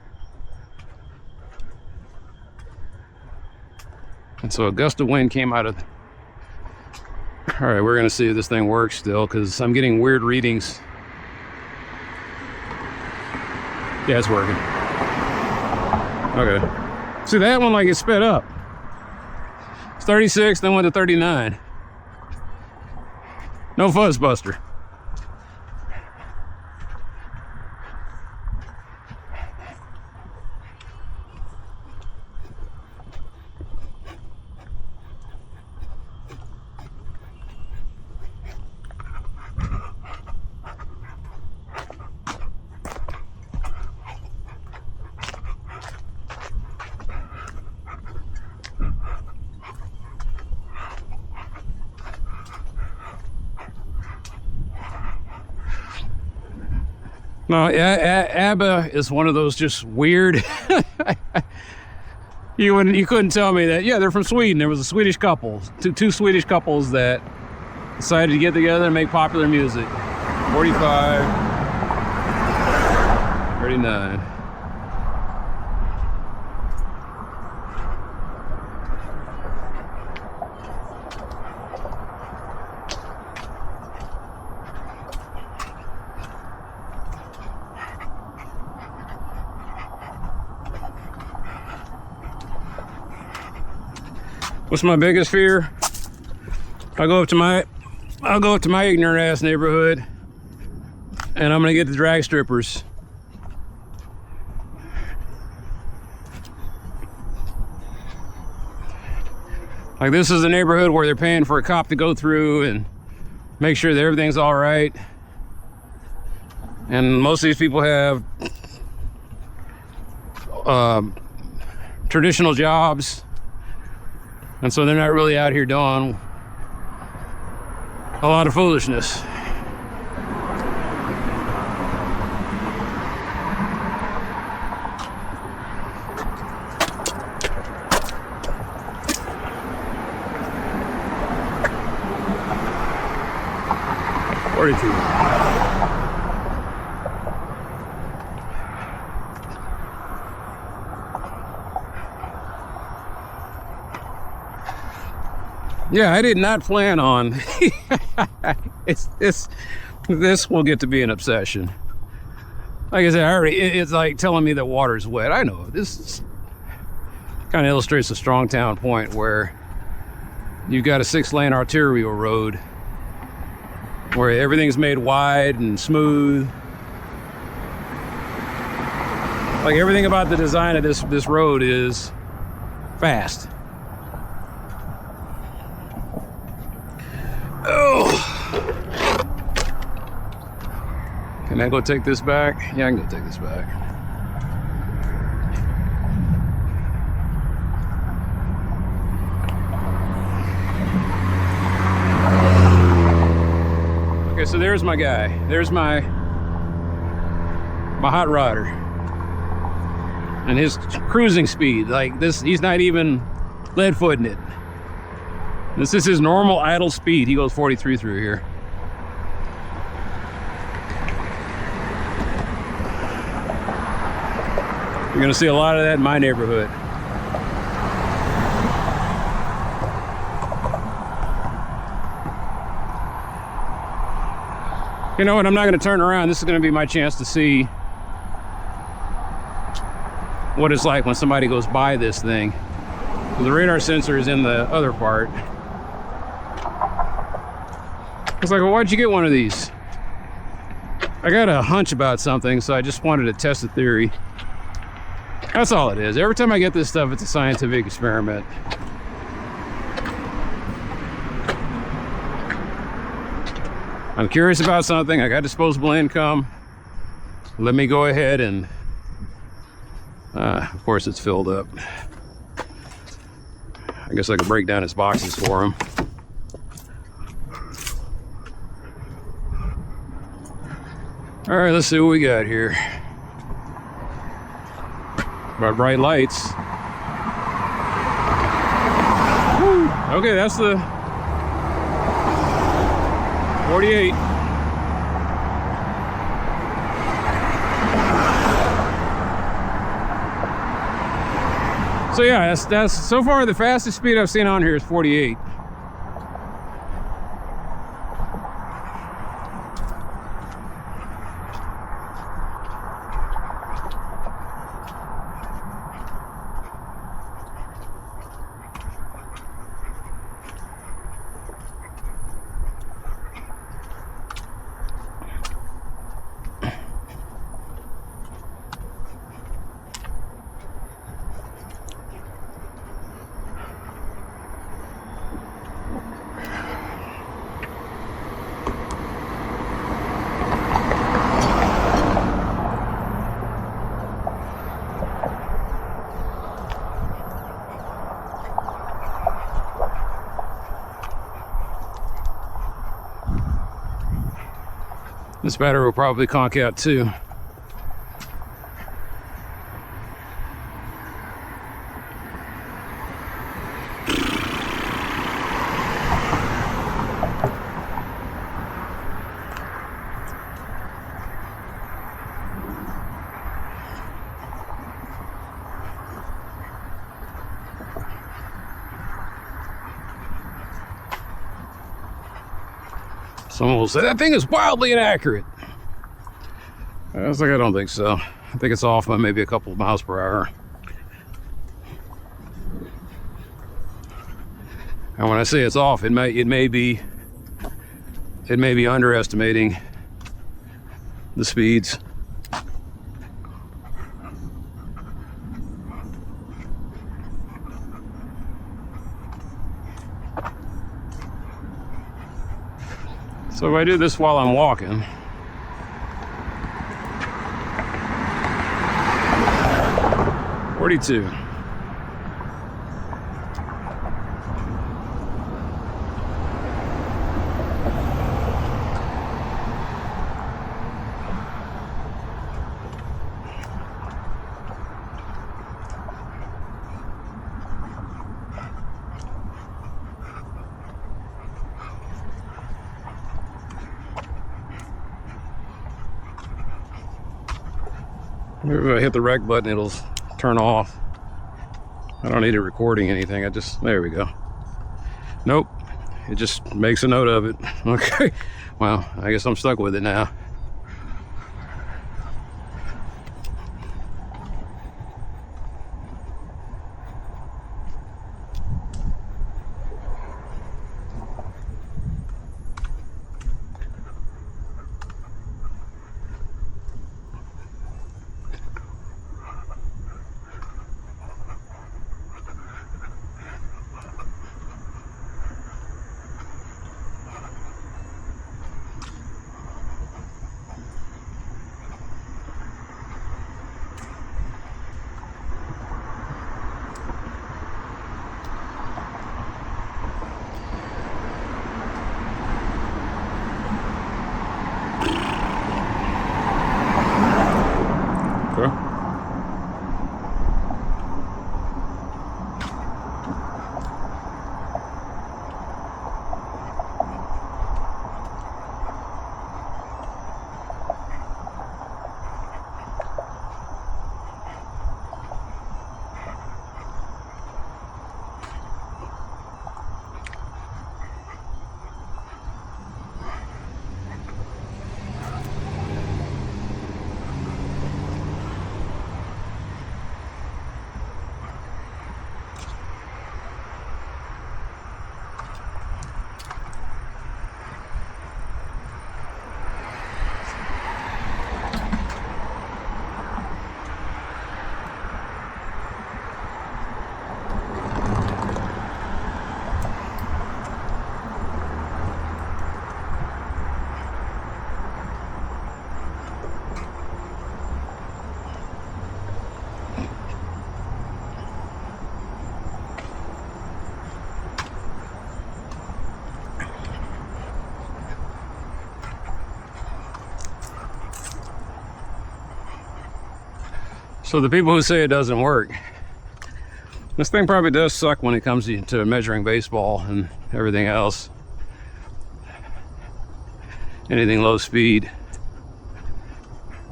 And so a gust of wind came out of... All right, we're going to see if this thing works still, because I'm getting weird readings. Yeah, it's working. Okay. See, that one, like, it sped up. It's 36, then went to 39. No fuzzbuster. No, ABBA is one of those just weird. You couldn't tell me that. Yeah, they're from Sweden. There was a Swedish couple, two Swedish couples that decided to get together and make popular music. 45, 39. What's my biggest fear? I'll go up to my ignorant ass neighborhood and I'm gonna get the drag strippers. Like, this is a neighborhood where they're paying for a cop to go through and make sure that everything's all right. And most of these people have traditional jobs. And so they're not really out here doing a lot of foolishness. Yeah, I did not plan on this will get to be an obsession. Like I said, it's like telling me that water's wet. I know this kind of illustrates the strong town point where you've got a 6-lane arterial road where everything's made wide and smooth. Like, everything about the design of this road is fast. Oh, can I go take this back? Yeah, I can go take this back. Okay, so there's my guy. There's my hot rodder and his cruising speed. Like this, he's not even lead footing it. This is his normal idle speed. He goes 43 through here. You're gonna see a lot of that in my neighborhood. You know what, I'm not gonna turn around. This is gonna be my chance to see what it's like when somebody goes by this thing. The radar sensor is in the other part. It's like, well, why'd you get one of these? I got a hunch about something, so I just wanted to test the theory. That's all it is. Every time I get this stuff, it's a scientific experiment. I'm curious about something. I got disposable income. Let me go ahead and, of course, it's filled up. I guess I could break down his boxes for him. All right, let's see what we got here. About bright lights. Woo. Okay, that's the 48. So yeah, that's so far the fastest speed I've seen on here is 48. This battery will probably conk out too. Someone will say, that thing is wildly inaccurate. I was like, I don't think so. I think it's off by maybe a couple of miles per hour. And when I say it's off, it may be underestimating the speeds. So if I do this while I'm walking, .42. If I hit the rec button, it'll turn off. I don't need it recording anything. There we go. Nope. It just makes a note of it. Okay. Well, I guess I'm stuck with it now. So the people who say it doesn't work, this thing probably does suck when it comes to measuring baseball and everything else. Anything low speed.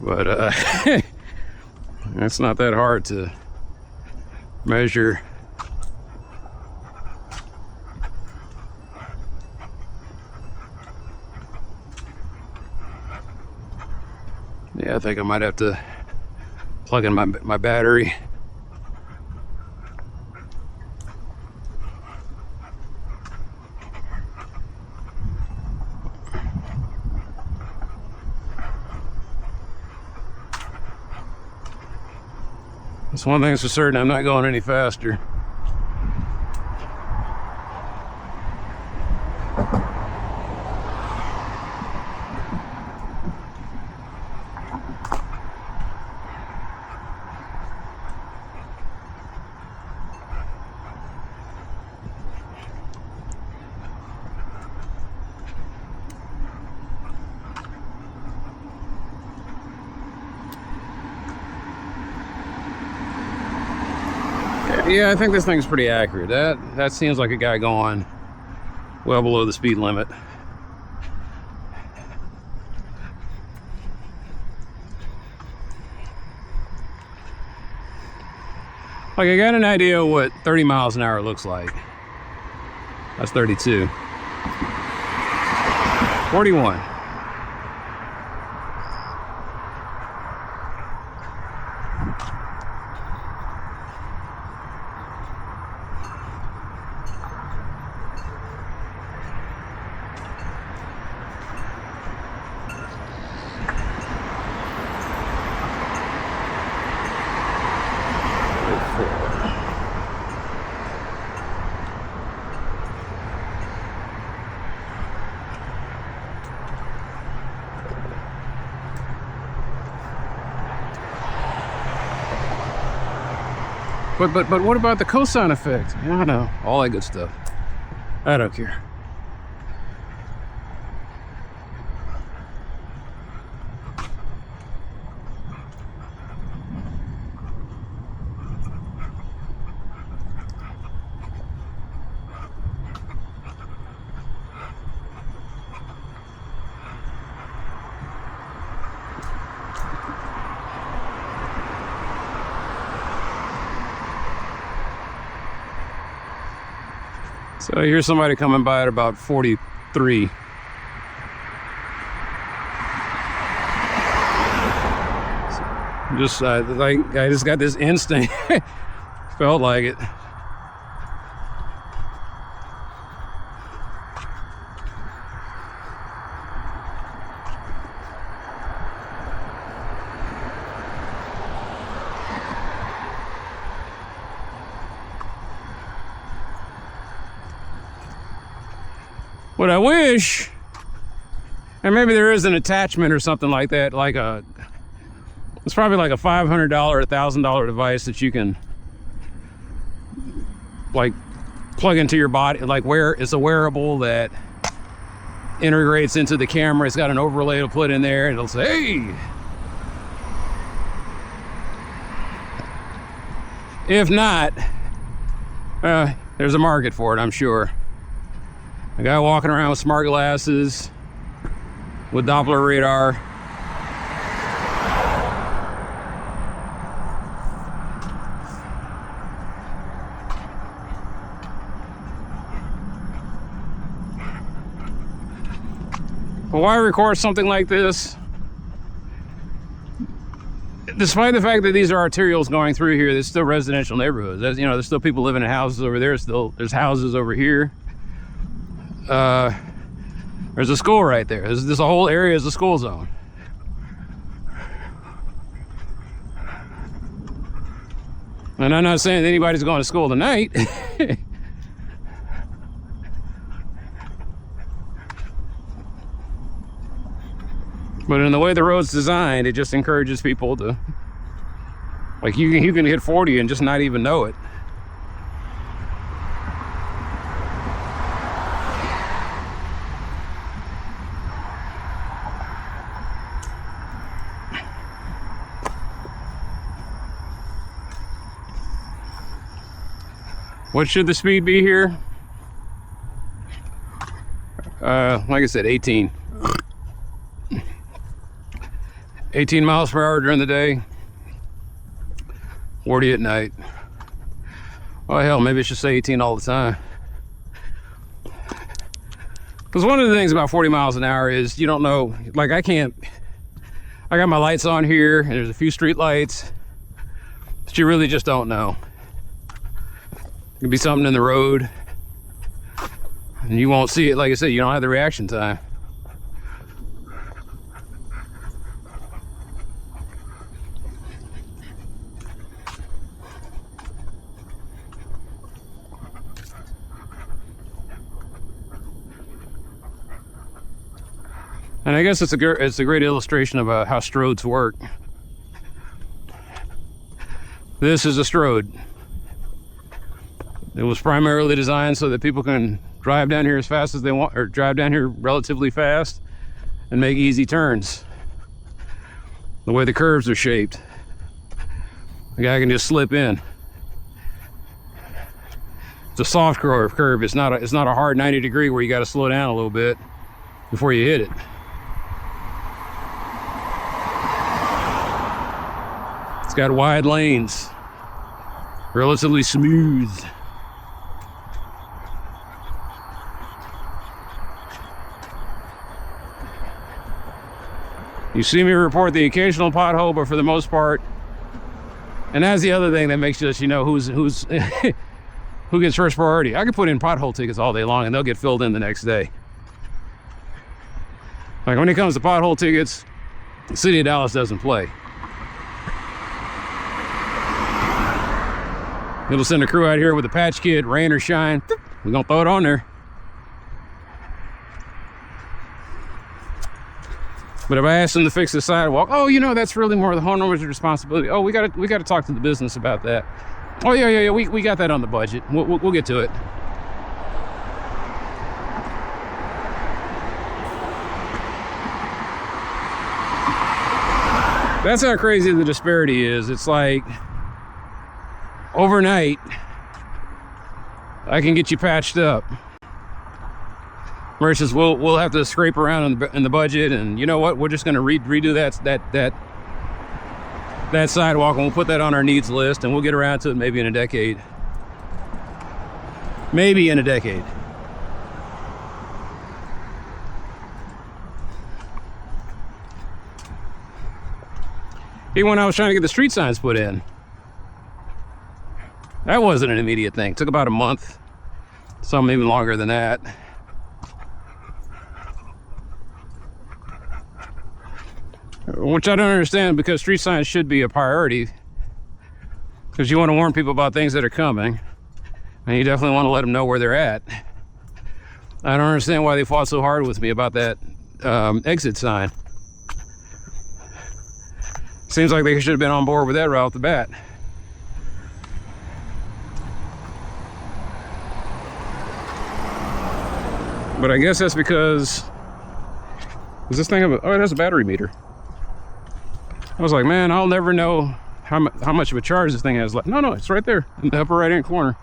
But it's not that hard to measure. Yeah, I think I might have to plug in my battery. That's one thing's for certain, I'm not going any faster. Yeah, I think this thing's pretty accurate. That seems like a guy going well below the speed limit. Like, I got an idea what 30 miles an hour looks like. That's 32. 41. But what about the cosine effect? Yeah, I know, all that good stuff. I don't care. So here's somebody coming by at about 43. Just like, I just got this instinct. Felt like it. What I wish, and maybe there is an attachment or something like that, like it's probably like a $500 or $1,000 device that you can like plug into your body, like it's a wearable that integrates into the camera. It's got an overlay to put in there and it'll say, hey. If not, there's a market for it, I'm sure. A guy walking around with smart glasses, with Doppler radar. But why record something like this? Despite the fact that these are arterials going through here, there's still residential neighborhoods. There's, there's still people living in houses over there. There's houses over here. There's a school right there. This whole area is a school zone. And I'm not saying that anybody's going to school tonight. But in the way the road's designed, it just encourages people to, like, you can hit 40 and just not even know it. What should the speed be here? Like I said, 18. 18 miles per hour during the day, 40 at night. Oh hell, maybe I should say 18 all the time. Because one of the things about 40 miles an hour is you don't know, like I got my lights on here and there's a few street lights, but you really just don't know. It could be something in the road and you won't see it. Like I said, you don't have the reaction time. And I guess it's a great illustration of how stroads work. This is a stroad. It was primarily designed so that people can drive down here as fast as they want, or drive down here relatively fast and make easy turns. The way the curves are shaped, the guy can just slip in. It's a soft curve. It's not a hard 90 degree where you got to slow down a little bit before you hit it. It's got wide lanes, relatively smooth. You see me report the occasional pothole, but for the most part, and that's the other thing that makes you know who's who gets first priority. I can put in pothole tickets all day long and they'll get filled in the next day. Like when it comes to pothole tickets, the city of Dallas doesn't play. It'll send a crew out here with a patch kit, rain or shine. We're gonna throw it on there. But if I ask them to fix the sidewalk, oh, you know, that's really more the homeowner's responsibility. Oh, we gotta talk to the business about that. Oh yeah, we got that on the budget. We'll get to it. That's how crazy the disparity is. It's like overnight, I can get you patched up. Versus we'll have to scrape around in the budget, and you know what? We're just going to redo that sidewalk, and we'll put that on our needs list, and we'll get around to it maybe in a decade. Maybe in a decade. Even when I was trying to get the street signs put in, that wasn't an immediate thing. It took about a month, some even longer than that. Which I don't understand, because street signs should be a priority, because you want to warn people about things that are coming, and you definitely want to let them know where they're at. I don't understand why they fought so hard with me about that exit sign. Seems like they should have been on board with that right off the bat. But I guess that's because, is this thing, oh, it has a battery meter. I was like, man, I'll never know how much of a charge this thing has left. No, it's right there in the upper right hand corner.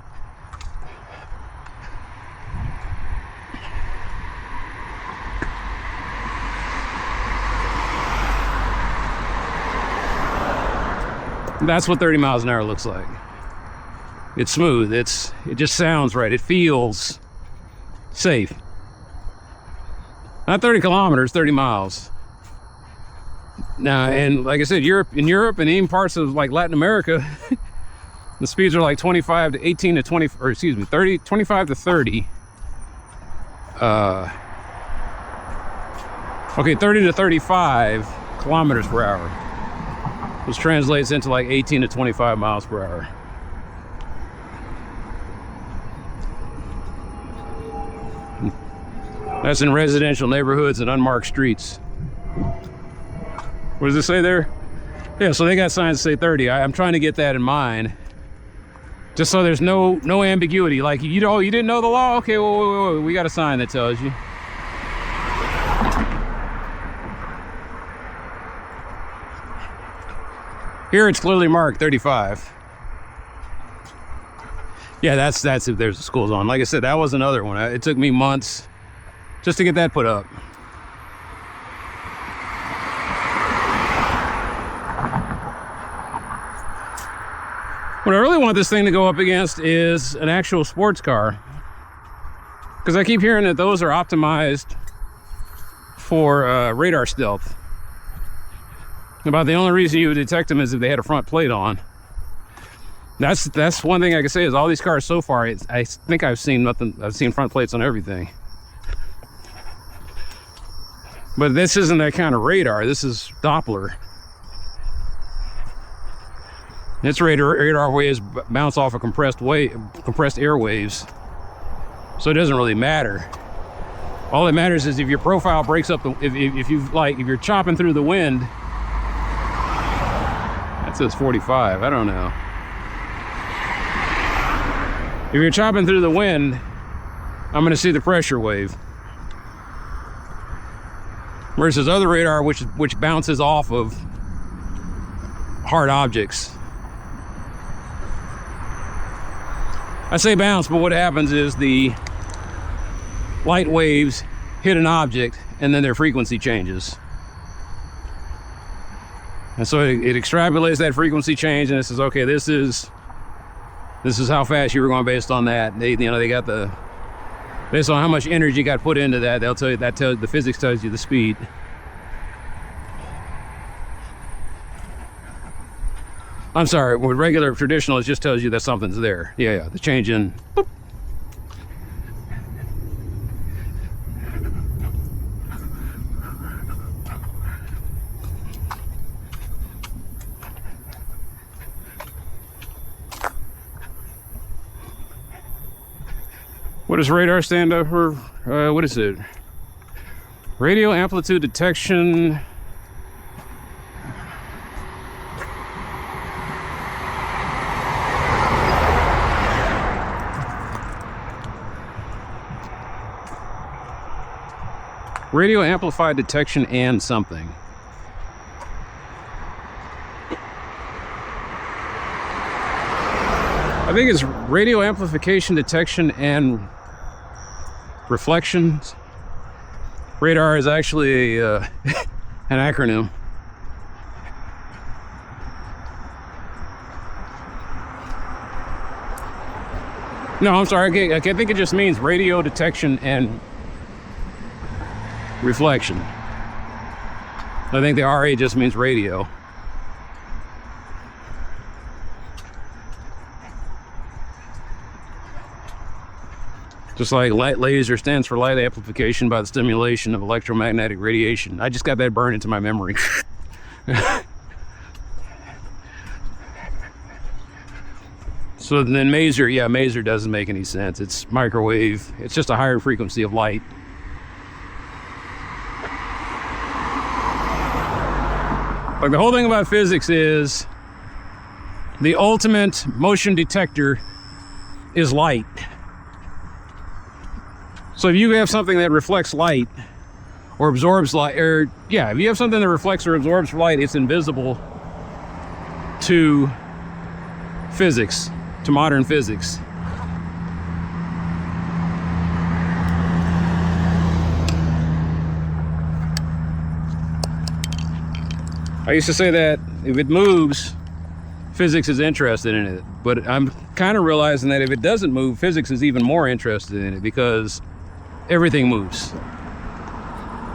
That's what 30 miles an hour looks like. It's smooth. It just sounds right. It feels safe. Not 30 kilometers, 30 miles. Now, and like I said, in Europe and even parts of like Latin America, the speeds are like 25 to 18 to 20, or excuse me, 25 to 30. Okay, 30 to 35 kilometers per hour, which translates into like 18 to 25 miles per hour. That's in residential neighborhoods and unmarked streets. What does it say there? Yeah, so they got signs that say 30. I'm trying to get that in mind, just so there's no ambiguity. Like, you didn't know the law? Okay, wait, we got a sign that tells you. Here it's clearly marked 35. Yeah, that's if there's a school zone. Like I said, that was another one. It took me months just to get that put up. What I really want this thing to go up against is an actual sports car, because I keep hearing that those are optimized for radar stealth. About the only reason you would detect them is if they had a front plate on. That's one thing I can say is all these cars so far, I think I've seen nothing. I've seen front plates on everything. But this isn't that kind of radar. This is Doppler. Its radar waves bounce off of compressed air waves, so it doesn't really matter. All that matters is if your profile breaks up. If you're chopping through the wind. That says 45. I don't know. If you're chopping through the wind, I'm going to see the pressure wave. Versus other radar, which bounces off of hard objects. I say bounce, but what happens is the light waves hit an object and then their frequency changes. And so it extrapolates that frequency change, and it says, okay, this is how fast you were going based on that. They got based on how much energy got put into that, they'll tell you the physics tells you the speed. I'm sorry, with regular traditional, it just tells you that something's there. Yeah, the change in. Boop. What does radar stand up for? What is it? Radio amplitude detection. Radio amplified detection and something. I think it's radio amplification detection and reflections. Radar is actually an acronym. No, I'm sorry. I think it just means radio detection and reflection. I think the RA just means radio. Just like light laser stands for light amplification by the stimulation of electromagnetic radiation. I just got that burned into my memory. So then maser, yeah, maser doesn't make any sense. It's microwave. It's just a higher frequency of light. Like the whole thing about physics is the ultimate motion detector is light. So if you have something that reflects light or absorbs light, if you have something that reflects or absorbs light, it's invisible to physics, to modern physics. I used to say that if it moves, physics is interested in it. But I'm kind of realizing that if it doesn't move, physics is even more interested in it, because everything moves.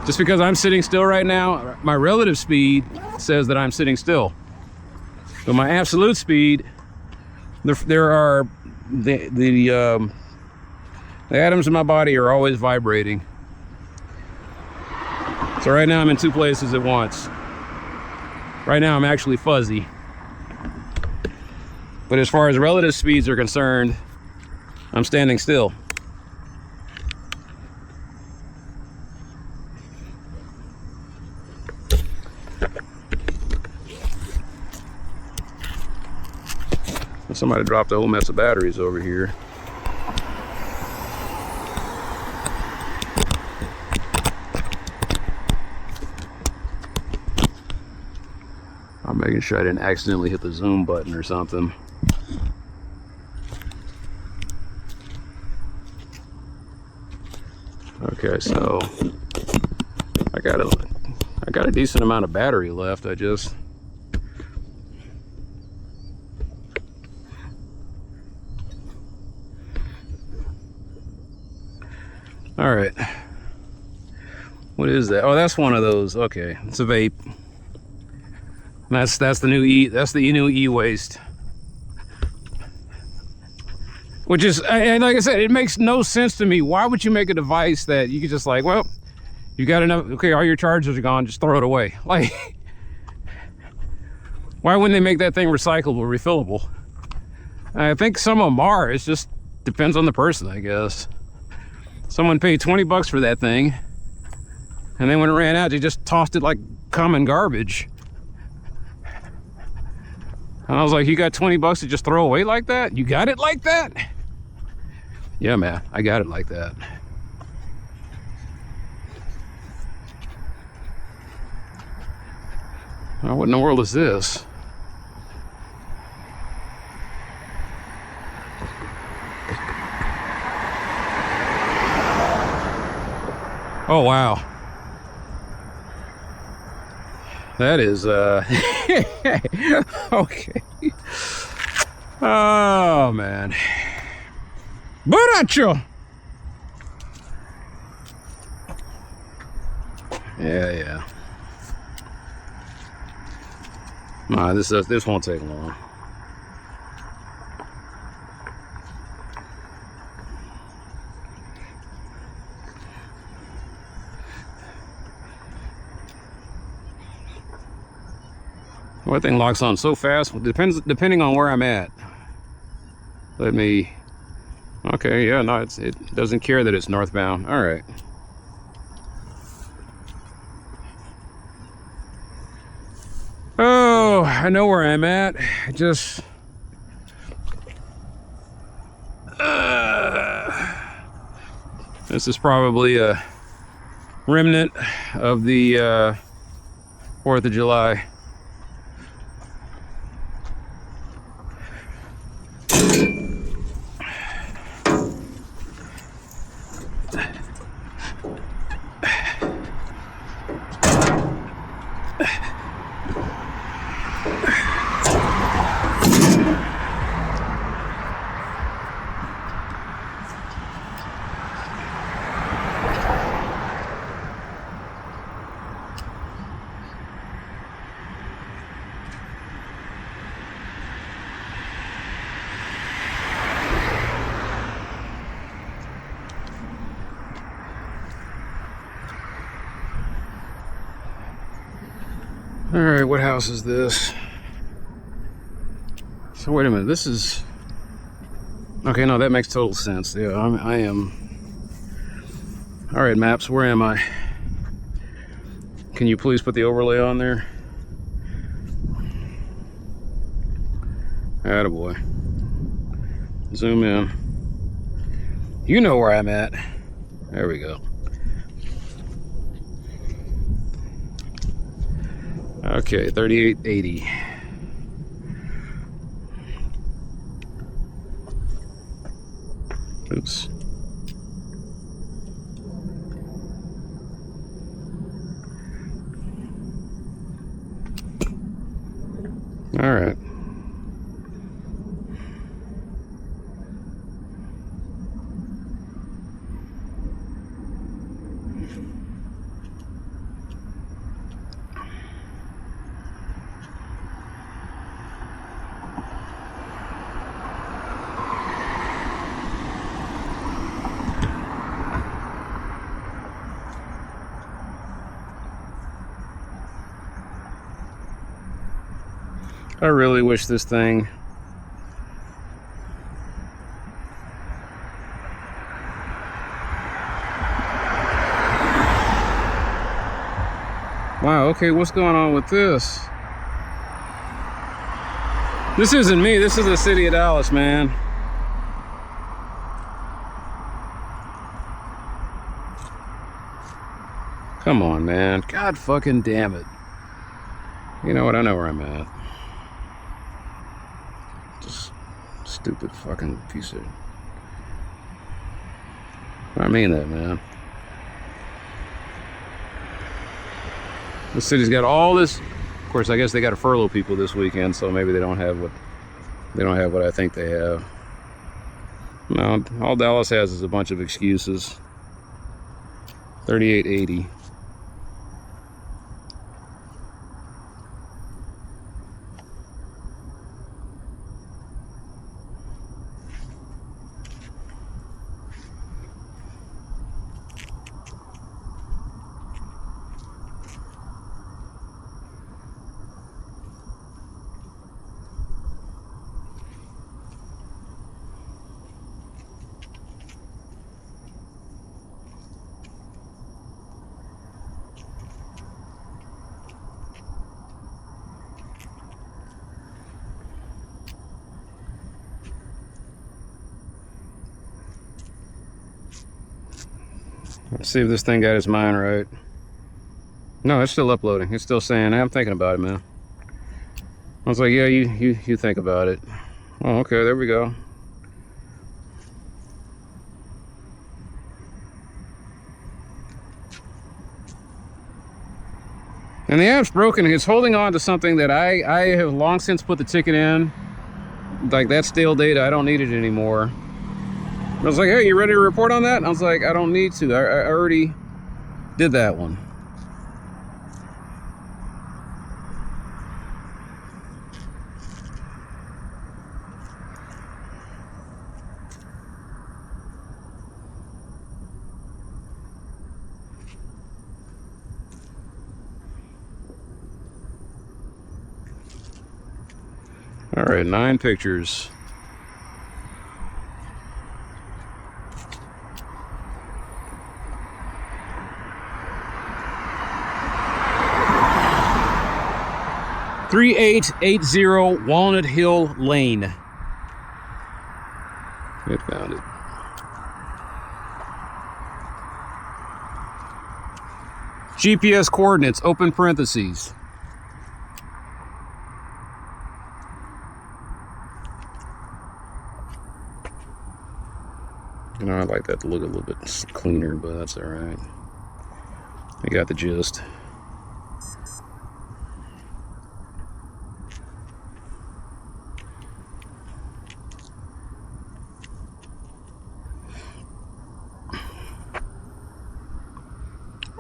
Just because I'm sitting still right now, my relative speed says that I'm sitting still. But my absolute speed, there are the atoms in my body are always vibrating. So right now I'm in two places at once. Right now I'm actually fuzzy. But as far as relative speeds are concerned, I'm standing still. Somebody dropped a whole mess of batteries over here. I'm making sure I didn't accidentally hit the zoom button or something. Okay, so I got a decent amount of battery left. All right. What is that? Oh, that's one of those. Okay, it's a vape. That's the new new e-waste. Which is, and like I said, it makes no sense to me. Why would you make a device that you could just like, well, you got enough, okay, all your chargers are gone, just throw it away. Like, why wouldn't they make that thing recyclable, refillable? I think some of them are. It just depends on the person, I guess. Someone paid 20 bucks for that thing, and then when it ran out, they just tossed it like common garbage. And I was like, you got 20 bucks to just throw away like that? You got it like that? Yeah, man, I got it like that. Oh, what in the world is this? Oh, wow. That is, okay. Oh, man. Buracho! Yeah. Nah, this won't take long. Well, that thing locks on so fast. Depending on where I'm at. Let me. Okay, yeah, no, it doesn't care that it's northbound. All right. Oh, I know where I'm at. Just. This is probably a remnant of the 4th of July. All right, what house is this? So wait a minute, this is... Okay, no, that makes total sense. Yeah, I am... All right, maps, where am I? Can you please put the overlay on there? Attaboy. Zoom in. You know where I'm at. There we go. Okay, 3880. Oops. All right. I really wish this thing wow, okay, what's going on with this? This isn't me, this is the city of Dallas, man. Come on, man. God fucking damn it. You know what, I know where I'm at. Stupid fucking piece of... I mean that, man. The city's got all this. Of course, I guess they got to furlough people this weekend, so maybe they don't have what I think they have. No, all Dallas has is a bunch of excuses. 3880. Let's see if this thing got his mind right. No, it's still uploading. It's still saying, I'm thinking about it, man. I was like, yeah, you think about it. Oh, okay, there we go. And the app's broken. It's holding on to something that I have long since put the ticket in. Like, that's stale data. I don't need it anymore. I was like, hey, you ready to report on that? And I was like, I don't need to. I already did that one. All right, 9 pictures. "3880 Walnut Hill Lane." It found it. GPS coordinates, open parentheses. You know, I'd like that to look a little bit cleaner, but that's all right. I got the gist.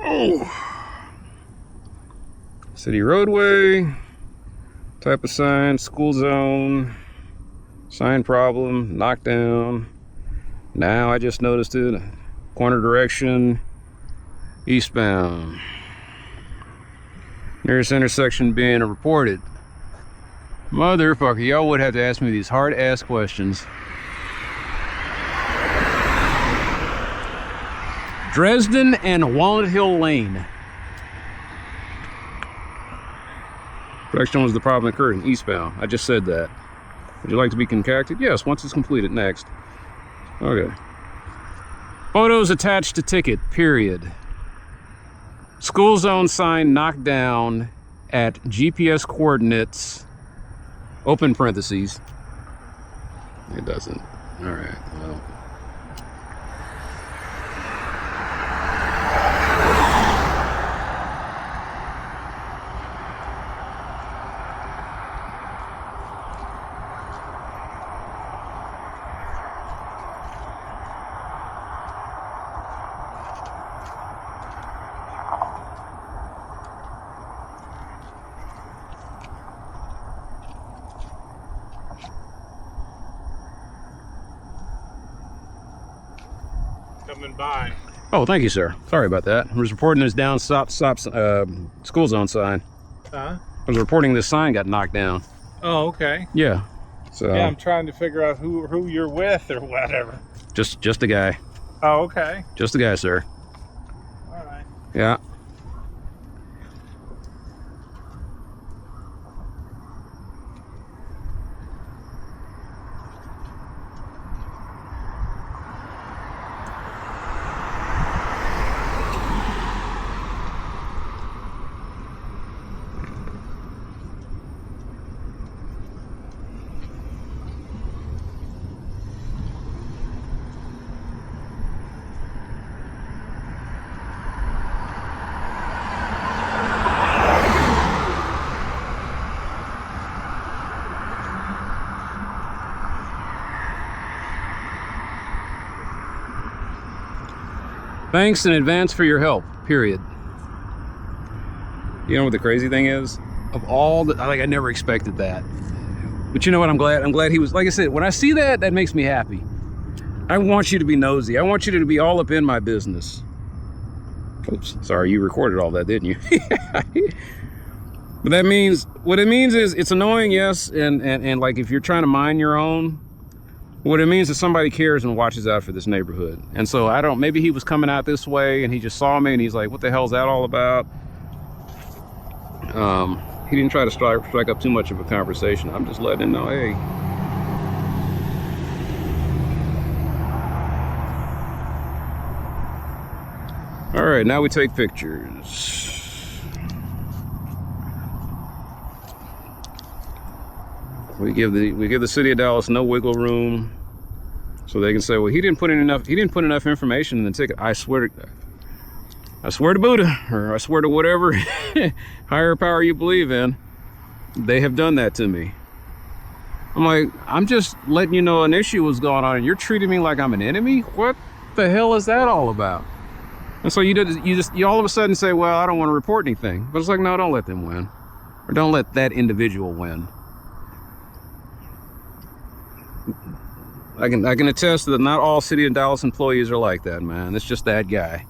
Oh. City roadway, type of sign, school zone, sign problem, knockdown. Now I just noticed it. Corner direction, eastbound. Nearest intersection being reported. Motherfucker, y'all would have to ask me these hard-ass questions. Dresden and Walnut Hill Lane. Direction was the problem occurred in eastbound. I just said that. Would you like to be contacted? Yes, once it's completed. Next. Okay. Photos attached to ticket, period. School zone sign knocked down at GPS coordinates, open parentheses. It doesn't. All right, well. Coming by. Oh, thank you, sir. Sorry about that. I was reporting this down school zone sign. Huh? I was reporting this sign got knocked down. Oh, okay. Yeah. So Yeah, I'm trying to figure out who you're with or whatever. just a guy. Oh, okay. Just a guy, sir. All right. Yeah. Thanks in advance for your help, period. You know what the crazy thing is? Of all the, like, I never expected that. But you know what, I'm glad he was, like I said, when I see that, that makes me happy. I want you to be nosy. I want you to be all up in my business. Oops, sorry, you recorded all that, didn't you? But that means, what it means is, it's annoying, yes, and like if you're trying to mind your own, what it means is somebody cares and watches out for this neighborhood. And so I don't, maybe he was coming out this way and he just saw me and he's like, what the hell is that all about? He didn't try to strike up too much of a conversation. I'm just letting him know, hey. All right, now we take pictures. We give the city of Dallas no wiggle room, so they can say, well, he didn't put enough information in the ticket. I swear to Buddha, or I swear to whatever higher power you believe in, they have done that to me. I'm like, I'm just letting you know an issue was going on and you're treating me like I'm an enemy? What the hell is that all about? And so you all of a sudden say, well, I don't want to report anything. But it's like, no, don't let them win. Or don't let that individual win. I can attest that not all City of Dallas employees are like that, man. It's just that guy.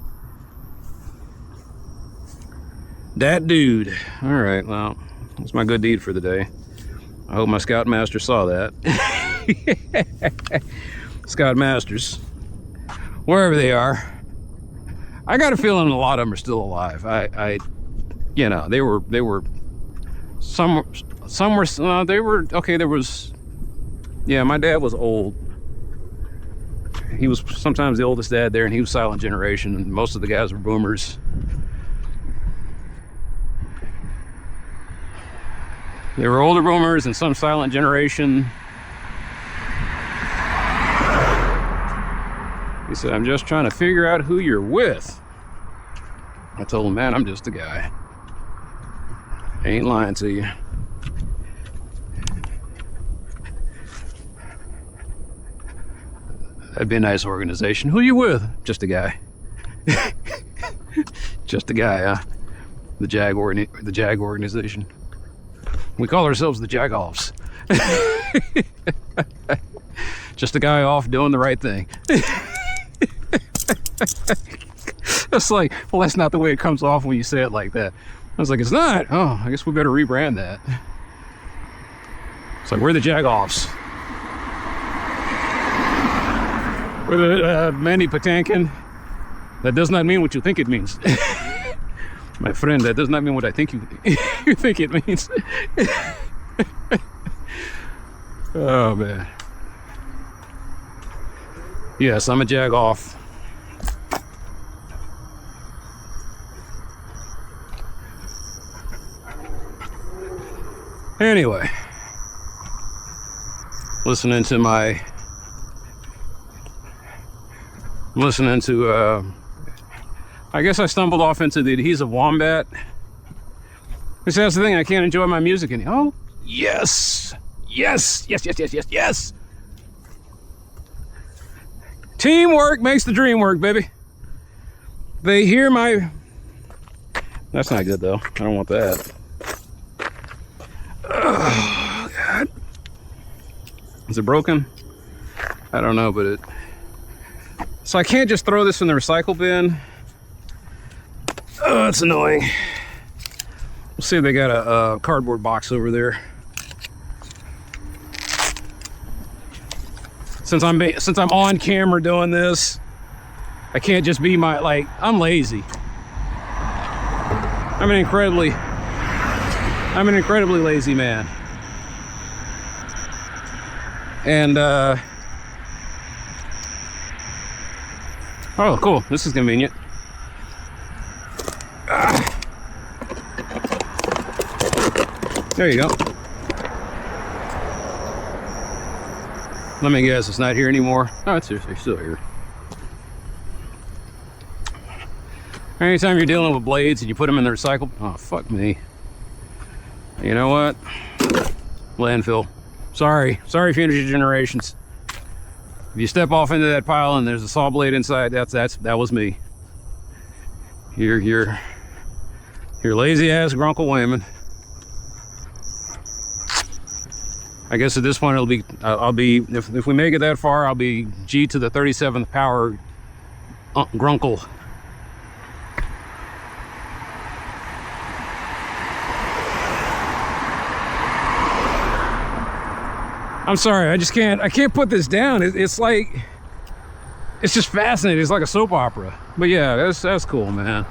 That dude. All right, well, that's my good deed for the day. I hope my Scoutmaster saw that. Scoutmasters, wherever they are. I got a feeling a lot of them are still alive. You know, they were okay. There was, yeah, my dad was old. He was sometimes the oldest dad there, and he was silent generation, and most of the guys were boomers. There were older boomers and some silent generation. He said, I'm just trying to figure out who you're with. I told him, man, I'm just a guy. I ain't lying to you. That'd be a nice organization. Who you with? Just a guy. Just a guy, huh? The JAG organization. We call ourselves the Jagoffs. Just a guy off doing the right thing. It's like, well, that's not the way it comes off when you say it like that. I was like, it's not. Oh, I guess we better rebrand that. It's like, we're the Jagoffs. We're the Manny Patinkin. That does not mean what you think it means. My friend, that does not mean what I think you think it means. Oh, man. Yes, I'm a Jagoff. Anyway, listening to I guess I stumbled off into the Adhesive Wombat. Because that's the thing, I can't enjoy my music anymore. Oh, yes! Yes! Yes, yes, yes, yes, yes! Teamwork makes the dream work, baby. They hear my... That's not good, though. I don't want that. Oh, God. Is it broken? I don't know, but it... So I can't just throw this in the recycle bin. Oh, that's annoying. We'll see if they got a cardboard box over there. Since I'm on camera doing this, I can't just be I'm lazy. I'm an incredibly lazy man. And oh, cool. This is convenient. There you go. Let me guess, it's not here anymore. Oh, it's still here. Anytime you're dealing with blades and you put them in the recycle, oh, fuck me. You know what? Landfill. Sorry Future Generations. If you step off into that pile and there's a saw blade inside, that was me. Your lazy ass Grunkle Wayman. I guess at this point it'll be, I'll be, if we make it that far, I'll be G to the 37th power Grunkle. I'm sorry, I can't put this down. It's like, it's just fascinating. It's like a soap opera. But yeah, that's cool, man.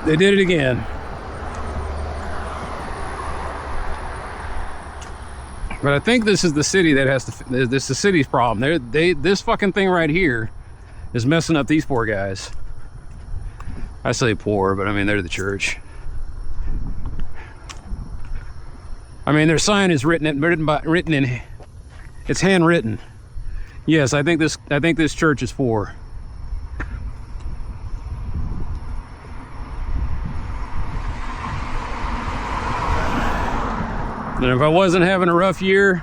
They did it again. But I think this is the city that has to, this is the city's problem. This fucking thing right here is messing up these poor guys. I say poor, but I mean, they're the church. I mean, their sign is written in, it's handwritten. Yes, I think this church is for. And if I wasn't having a rough year,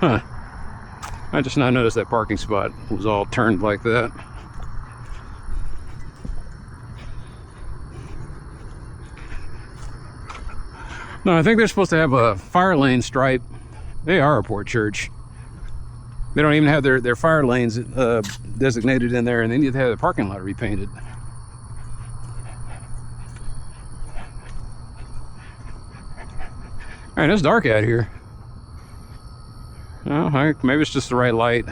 I just now noticed that parking spot was all turned like that. No, I think they're supposed to have a fire lane stripe. They are a poor church. They don't even have their fire lanes designated in there, and they need to have the parking lot repainted. All right, it's dark out here. Oh, maybe it's just the right light.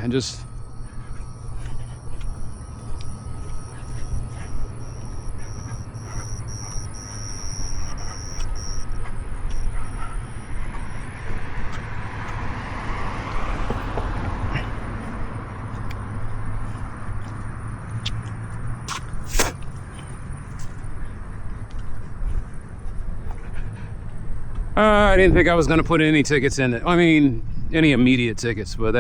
I didn't think I was going to put any tickets in it. I mean, any immediate tickets, but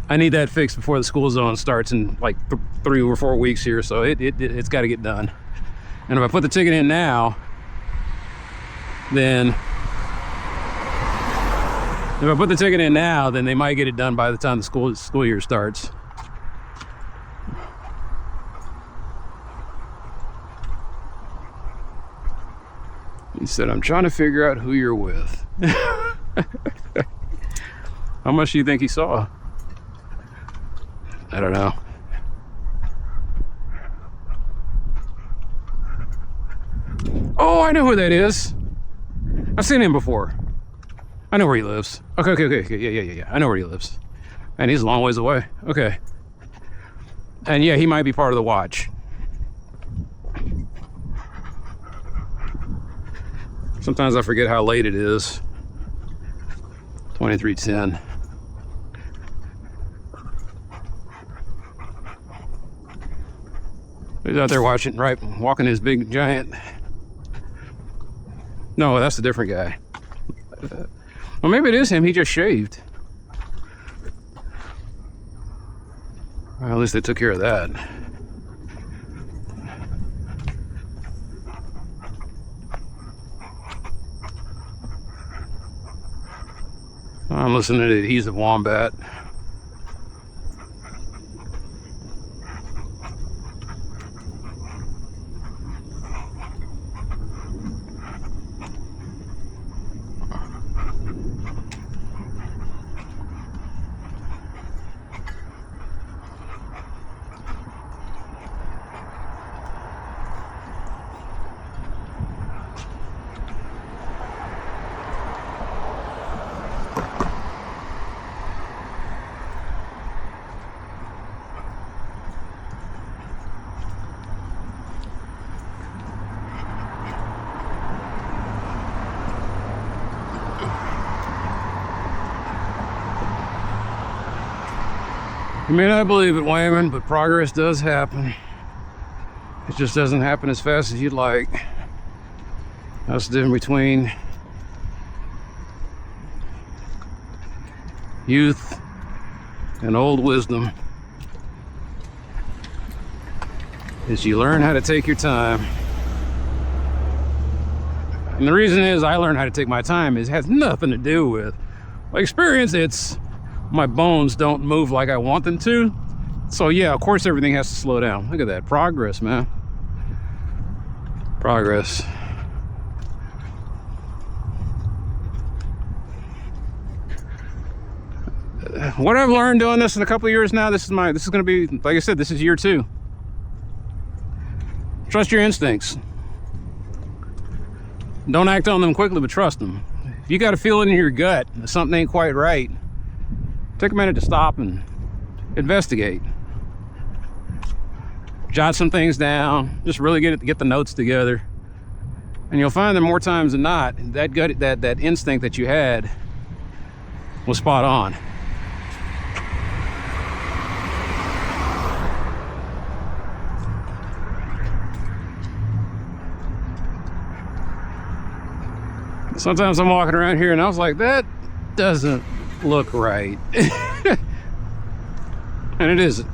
I need that fixed before the school zone starts in like 3 or 4 weeks here, so it's got to get done. And if I put the ticket in now, then they might get it done by the time the school year starts. He said, I'm trying to figure out who you're with. How much do you think he saw? I don't know. Oh, I know who that is. I've seen him before. I know where he lives. Okay. Yeah. I know where he lives. And he's a long ways away. Okay. And yeah, he might be part of the watch. Sometimes I forget how late it is. 23:10. He's out there walking his big giant. No, that's a different guy. Well, maybe it is him. He just shaved. Well, at least they took care of that. I'm listening to the Adhesive Wombat. You may not believe it, Wayman, but progress does happen. It just doesn't happen as fast as you'd like. That's the difference between youth and old wisdom. Is you learn how to take your time. And the reason is I learned how to take my time is it has nothing to do with my experience. It's my bones don't move like I want them to, So yeah, of course everything has to slow down. Look at that progress, man. Progress. What I've learned doing this in a couple of years now, this is going to be, like I said, this is year 2. Trust your instincts. Don't act on them quickly, but trust them. If you got a feeling in your gut that something ain't quite right, take a minute to stop and investigate. Jot some things down, just really get the notes together. And you'll find that more times than not, that gut, that instinct that you had was spot on. Sometimes I'm walking around here and I was like, that doesn't look right. And it isn't.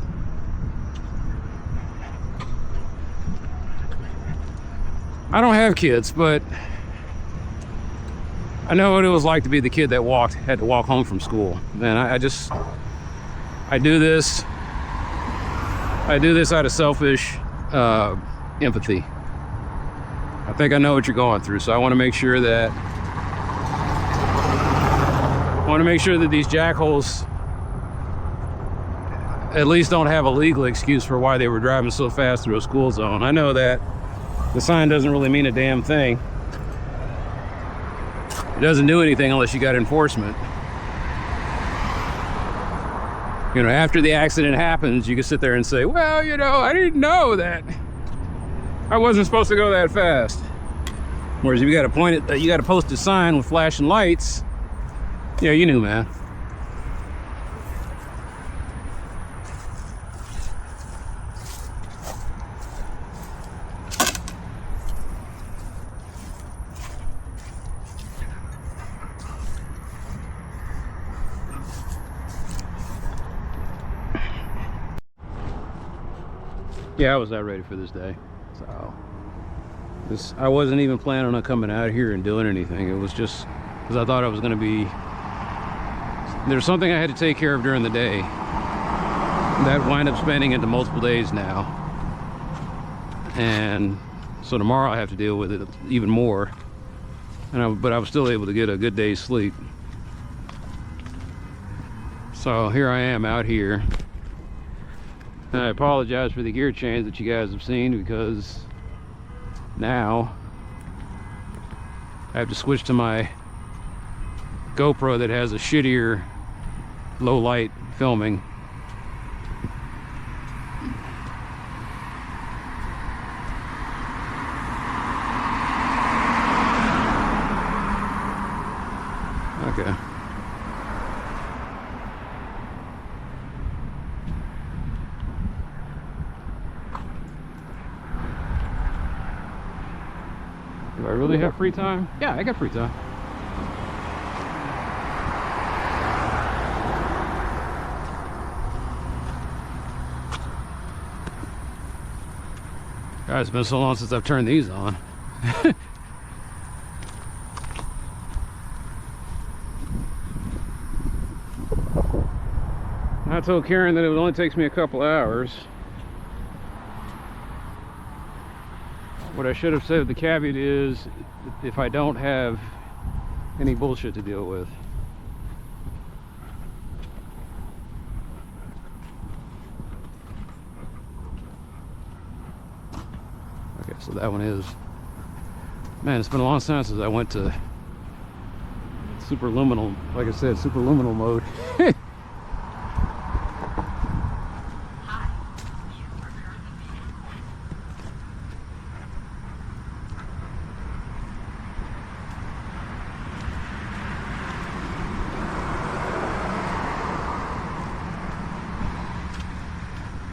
I don't have kids, but I know what it was like to be the kid that had to walk home from school. And I do this out of selfish empathy. I think I know what you're going through, so I want to make sure that these jackholes at least don't have a legal excuse for why they were driving so fast through a school zone. I know that the sign doesn't really mean a damn thing. It doesn't do anything unless you got enforcement. You know, after the accident happens, you can sit there and say, well, you know, I didn't know that I wasn't supposed to go that fast. Whereas if you got to post a sign with flashing lights, yeah, you knew, man. Yeah, I was not ready for this day. So I wasn't even planning on coming out here and doing anything. It was just because I thought I was going to be, there's something I had to take care of during the day that wind up spending into multiple days now, and so tomorrow I have to deal with it even more. But I was still able to get a good day's sleep. So here I am out here. And I apologize for the gear change that you guys have seen, because now I have to switch to my GoPro that has a shittier low light filming. Okay. Do I really have free time? Yeah, I got free time. God, it's been so long since I've turned these on. I told Karen that it only takes me a couple hours. What I should have said, the caveat is, if I don't have any bullshit to deal with. Okay, so that one is, man, it's been a long time since I went to superluminal, like I said, superluminal mode.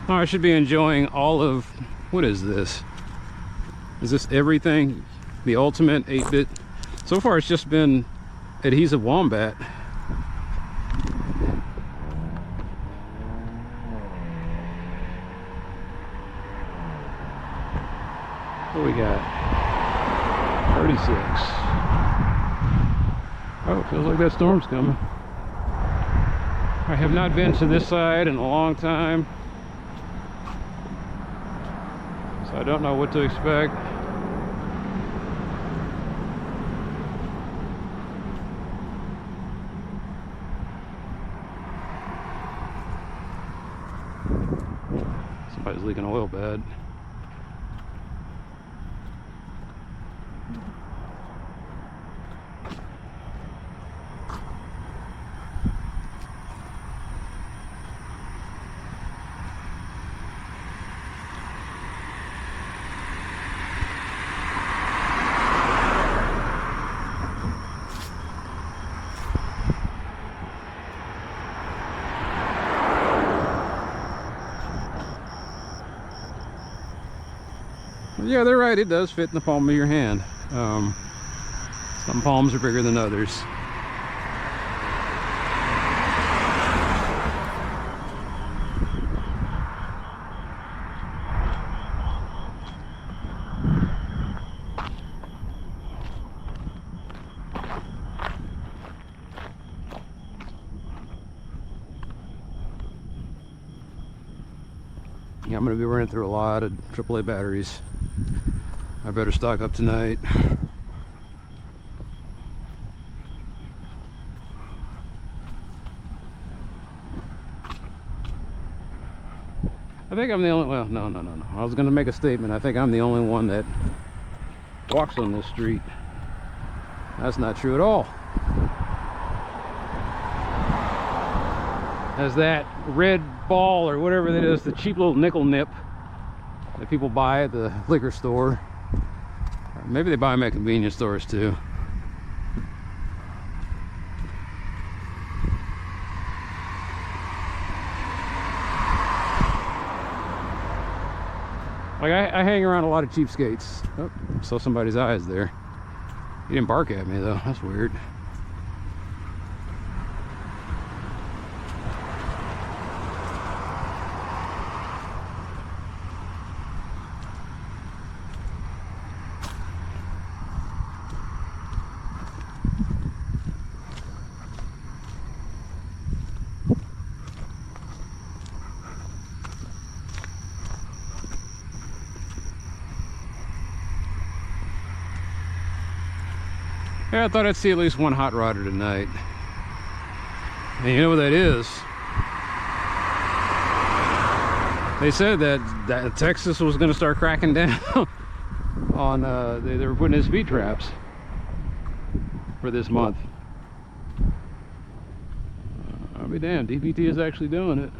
Oh, I should be enjoying all of, what is this? Is this everything? The ultimate 8-bit? So far it's just been adhesive wombat. What do we got? 36. Oh, it feels like that storm's coming. I have not been to this side in a long time. So I don't know what to expect. Somebody's leaking oil bad. Yeah, they're right. It does fit in the palm of your hand. Some palms are bigger than others. Yeah, I'm going to be running through a lot of AAA batteries. I better stock up tonight. I think I'm the only, well, no. I was going to make a statement. I think I'm the only one that walks on this street. That's not true at all. As that red ball or whatever that is, the cheap little nickel nip that people buy at the liquor store. Or maybe they buy them at convenience stores too. Like I hang around a lot of cheapskates. Oh, saw somebody's eyes there. He didn't bark at me though. That's weird. Yeah, I thought I'd see at least one hot rodder tonight. And you know what that is? They said that Texas was going to start cracking down on, they were putting in speed traps for this month. I'll be damned, DPT is actually doing it.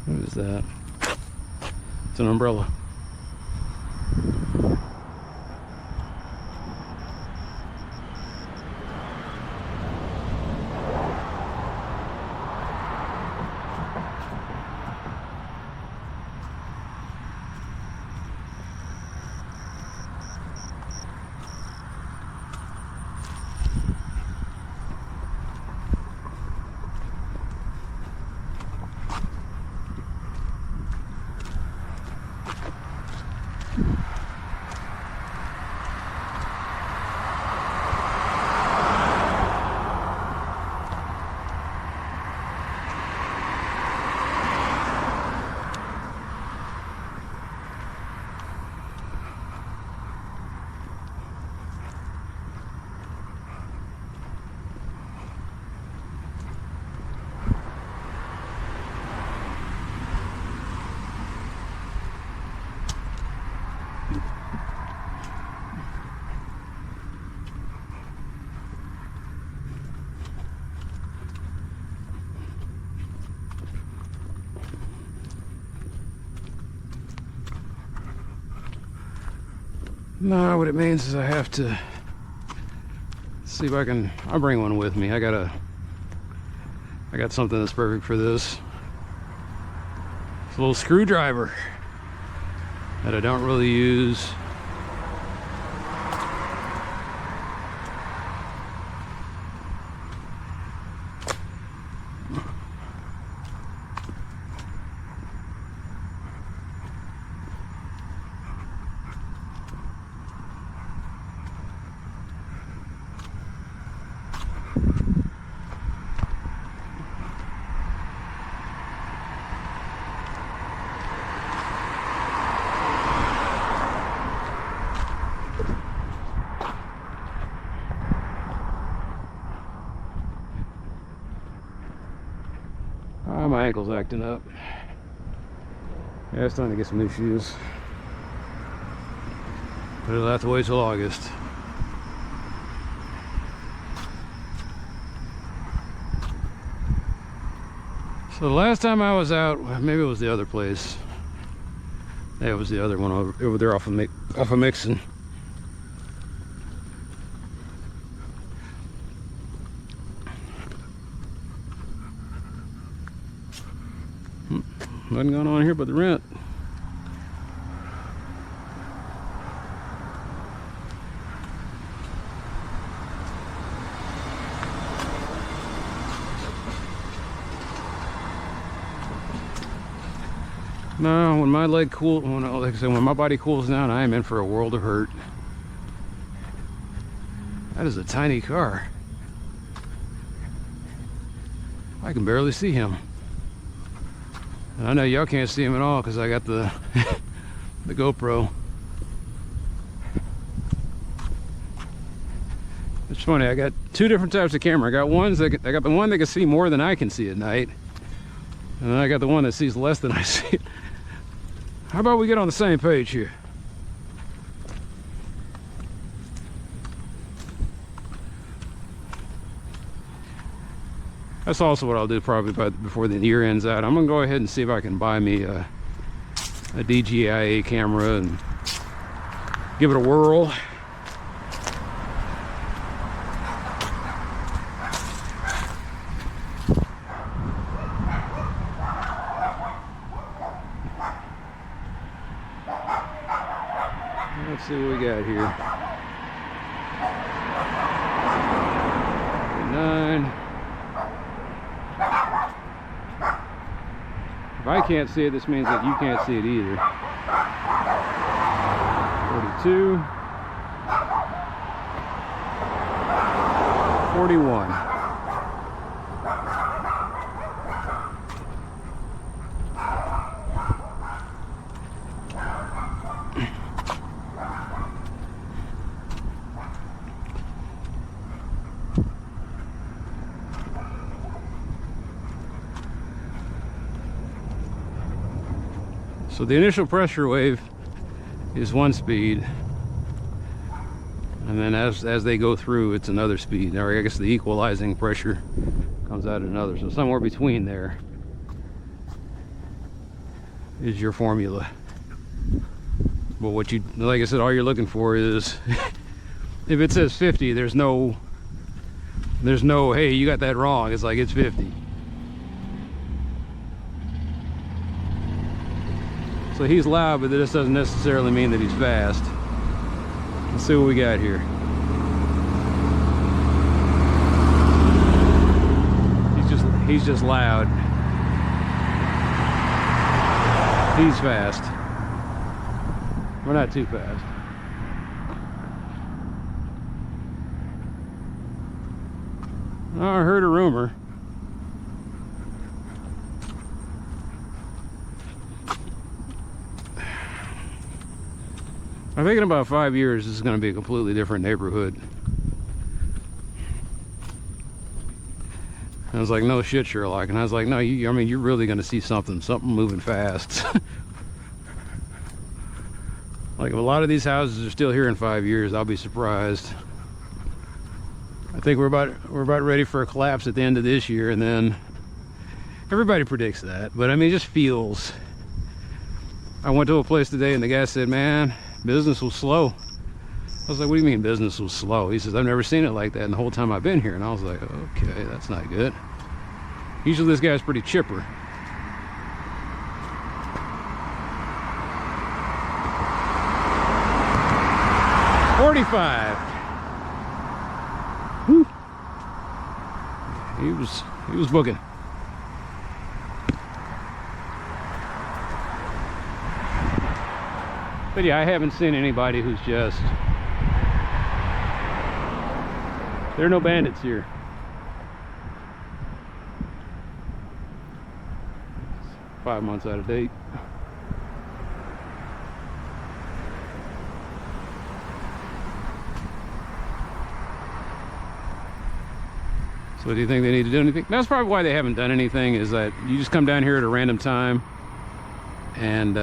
What is that? It's an umbrella. No, what it means is I have to see if I'll bring one with me. I got something that's perfect for this. It's a little screwdriver that I don't really use. my ankle's acting up. Yeah, it's time to get some new shoes. But it'll have to wait till August. So the last time I was out, maybe it was the other place. Yeah, it was the other one over there off of Mixon. Nothing going on here but the rent. No, when my leg like I said, when my body cools down, I am in for a world of hurt. That is a tiny car. I can barely see him. And I know y'all can't see him at all because I got the the GoPro. It's funny, I got two different types of camera. I got the one that can see more than I can see at night. And then I got the one that sees less than I see. How about we get on the same page here? That's also what I'll do probably before the year ends out. I'm gonna go ahead and see if I can buy me a DJI camera and give it a whirl. Let's see what we got here. 9. If I can't see it, this means that you can't see it either. 42. 41. So the initial pressure wave is one speed, and then as they go through, it's another speed. Or I guess the equalizing pressure comes out at another. So somewhere between there is your formula. But what you, like I said, all you're looking for is if it says 50, there's no hey, you got that wrong. It's like it's 50. So he's loud, but this doesn't necessarily mean that he's fast. Let's see what we got here. He's just loud. He's fast. We're not too fast. Oh, I heard a rumor. I think in about 5 years, this is going to be a completely different neighborhood. And I was like, no shit, Sherlock. And I was like, no, I mean, you're really going to see something moving fast. Like, if a lot of these houses are still here in 5 years, I'll be surprised. I think we're about ready for a collapse at the end of this year, and then everybody predicts that. But I mean, it just feels. I went to a place today, and the guy said, man, business was slow. I was like, what do you mean business was slow? He says, I've never seen it like that in the whole time I've been here. And I was like, okay, that's not good. Usually this guy's pretty chipper. $45. Whew. He was booking. But yeah, I haven't seen anybody who's just... There are no bandits here. It's 5 months out of date. So do you think they need to do anything? That's probably why they haven't done anything, is that you just come down here at a random time and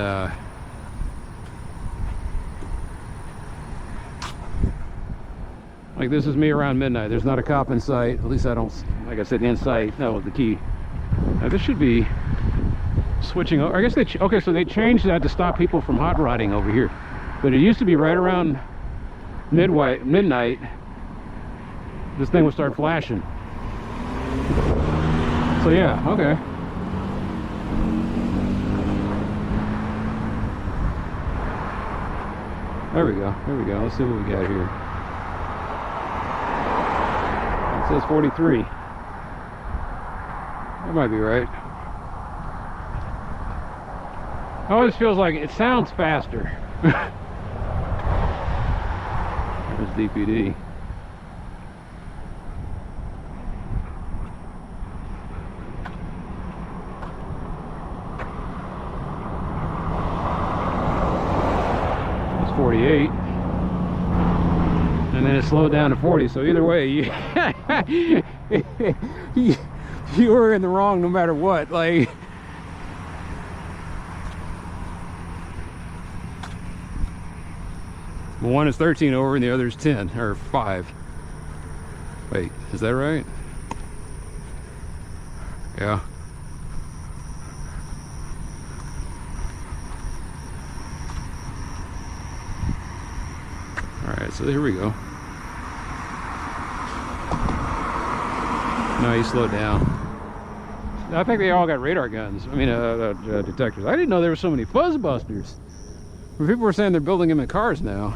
like this is me around midnight. There's not a cop in sight. At least I don't, like I said, in sight. That was the key. Now this should be switching over. I guess okay, so they changed that to stop people from hot rodding over here. But it used to be right around midnight, this thing would start flashing. So yeah, okay. There we go, there we go. Let's see what we got here. It says 43. That might be right. It always feels like it sounds faster. There's DPD. It's 48. And then it slowed down to 40. So either way, you were in the wrong no matter what. Like, one is 13 over and the other is 10 or 5. Wait, is that right? Yeah. All right, so here we go. No, he slowed down. I think they all got radar guns. I mean, detectors. I didn't know there were so many fuzzbusters. People were saying they're building them in cars now.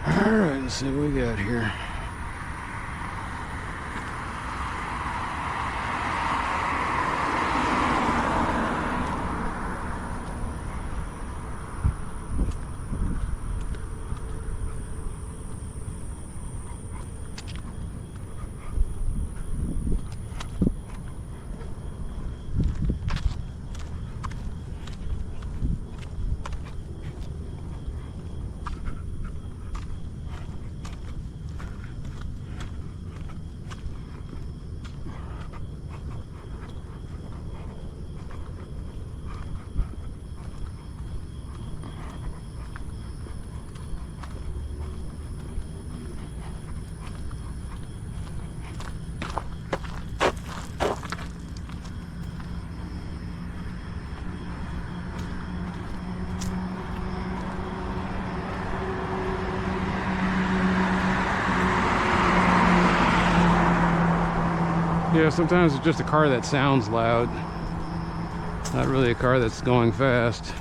Alright, let's see what we got here. Yeah, sometimes it's just a car that sounds loud. Not really a car that's going fast.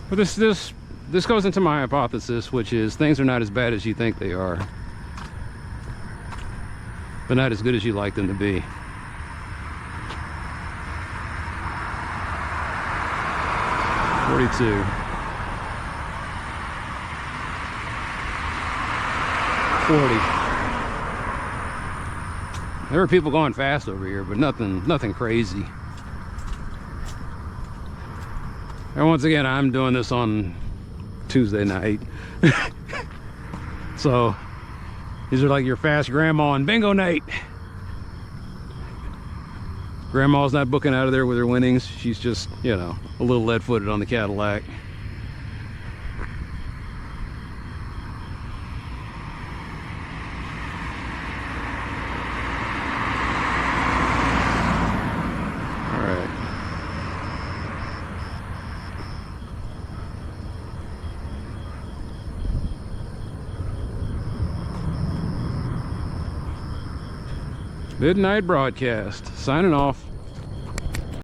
But this goes into my hypothesis, which is things are not as bad as you think they are, but not as good as you like them to be. .42. 40. There were people going fast over here, but nothing crazy. And once again, I'm doing this on Tuesday night. So these are like your fast grandma and bingo night. Grandma's not booking out of there with her winnings. She's just, you know, a little lead-footed on the Cadillac. Midnight broadcast. Signing off.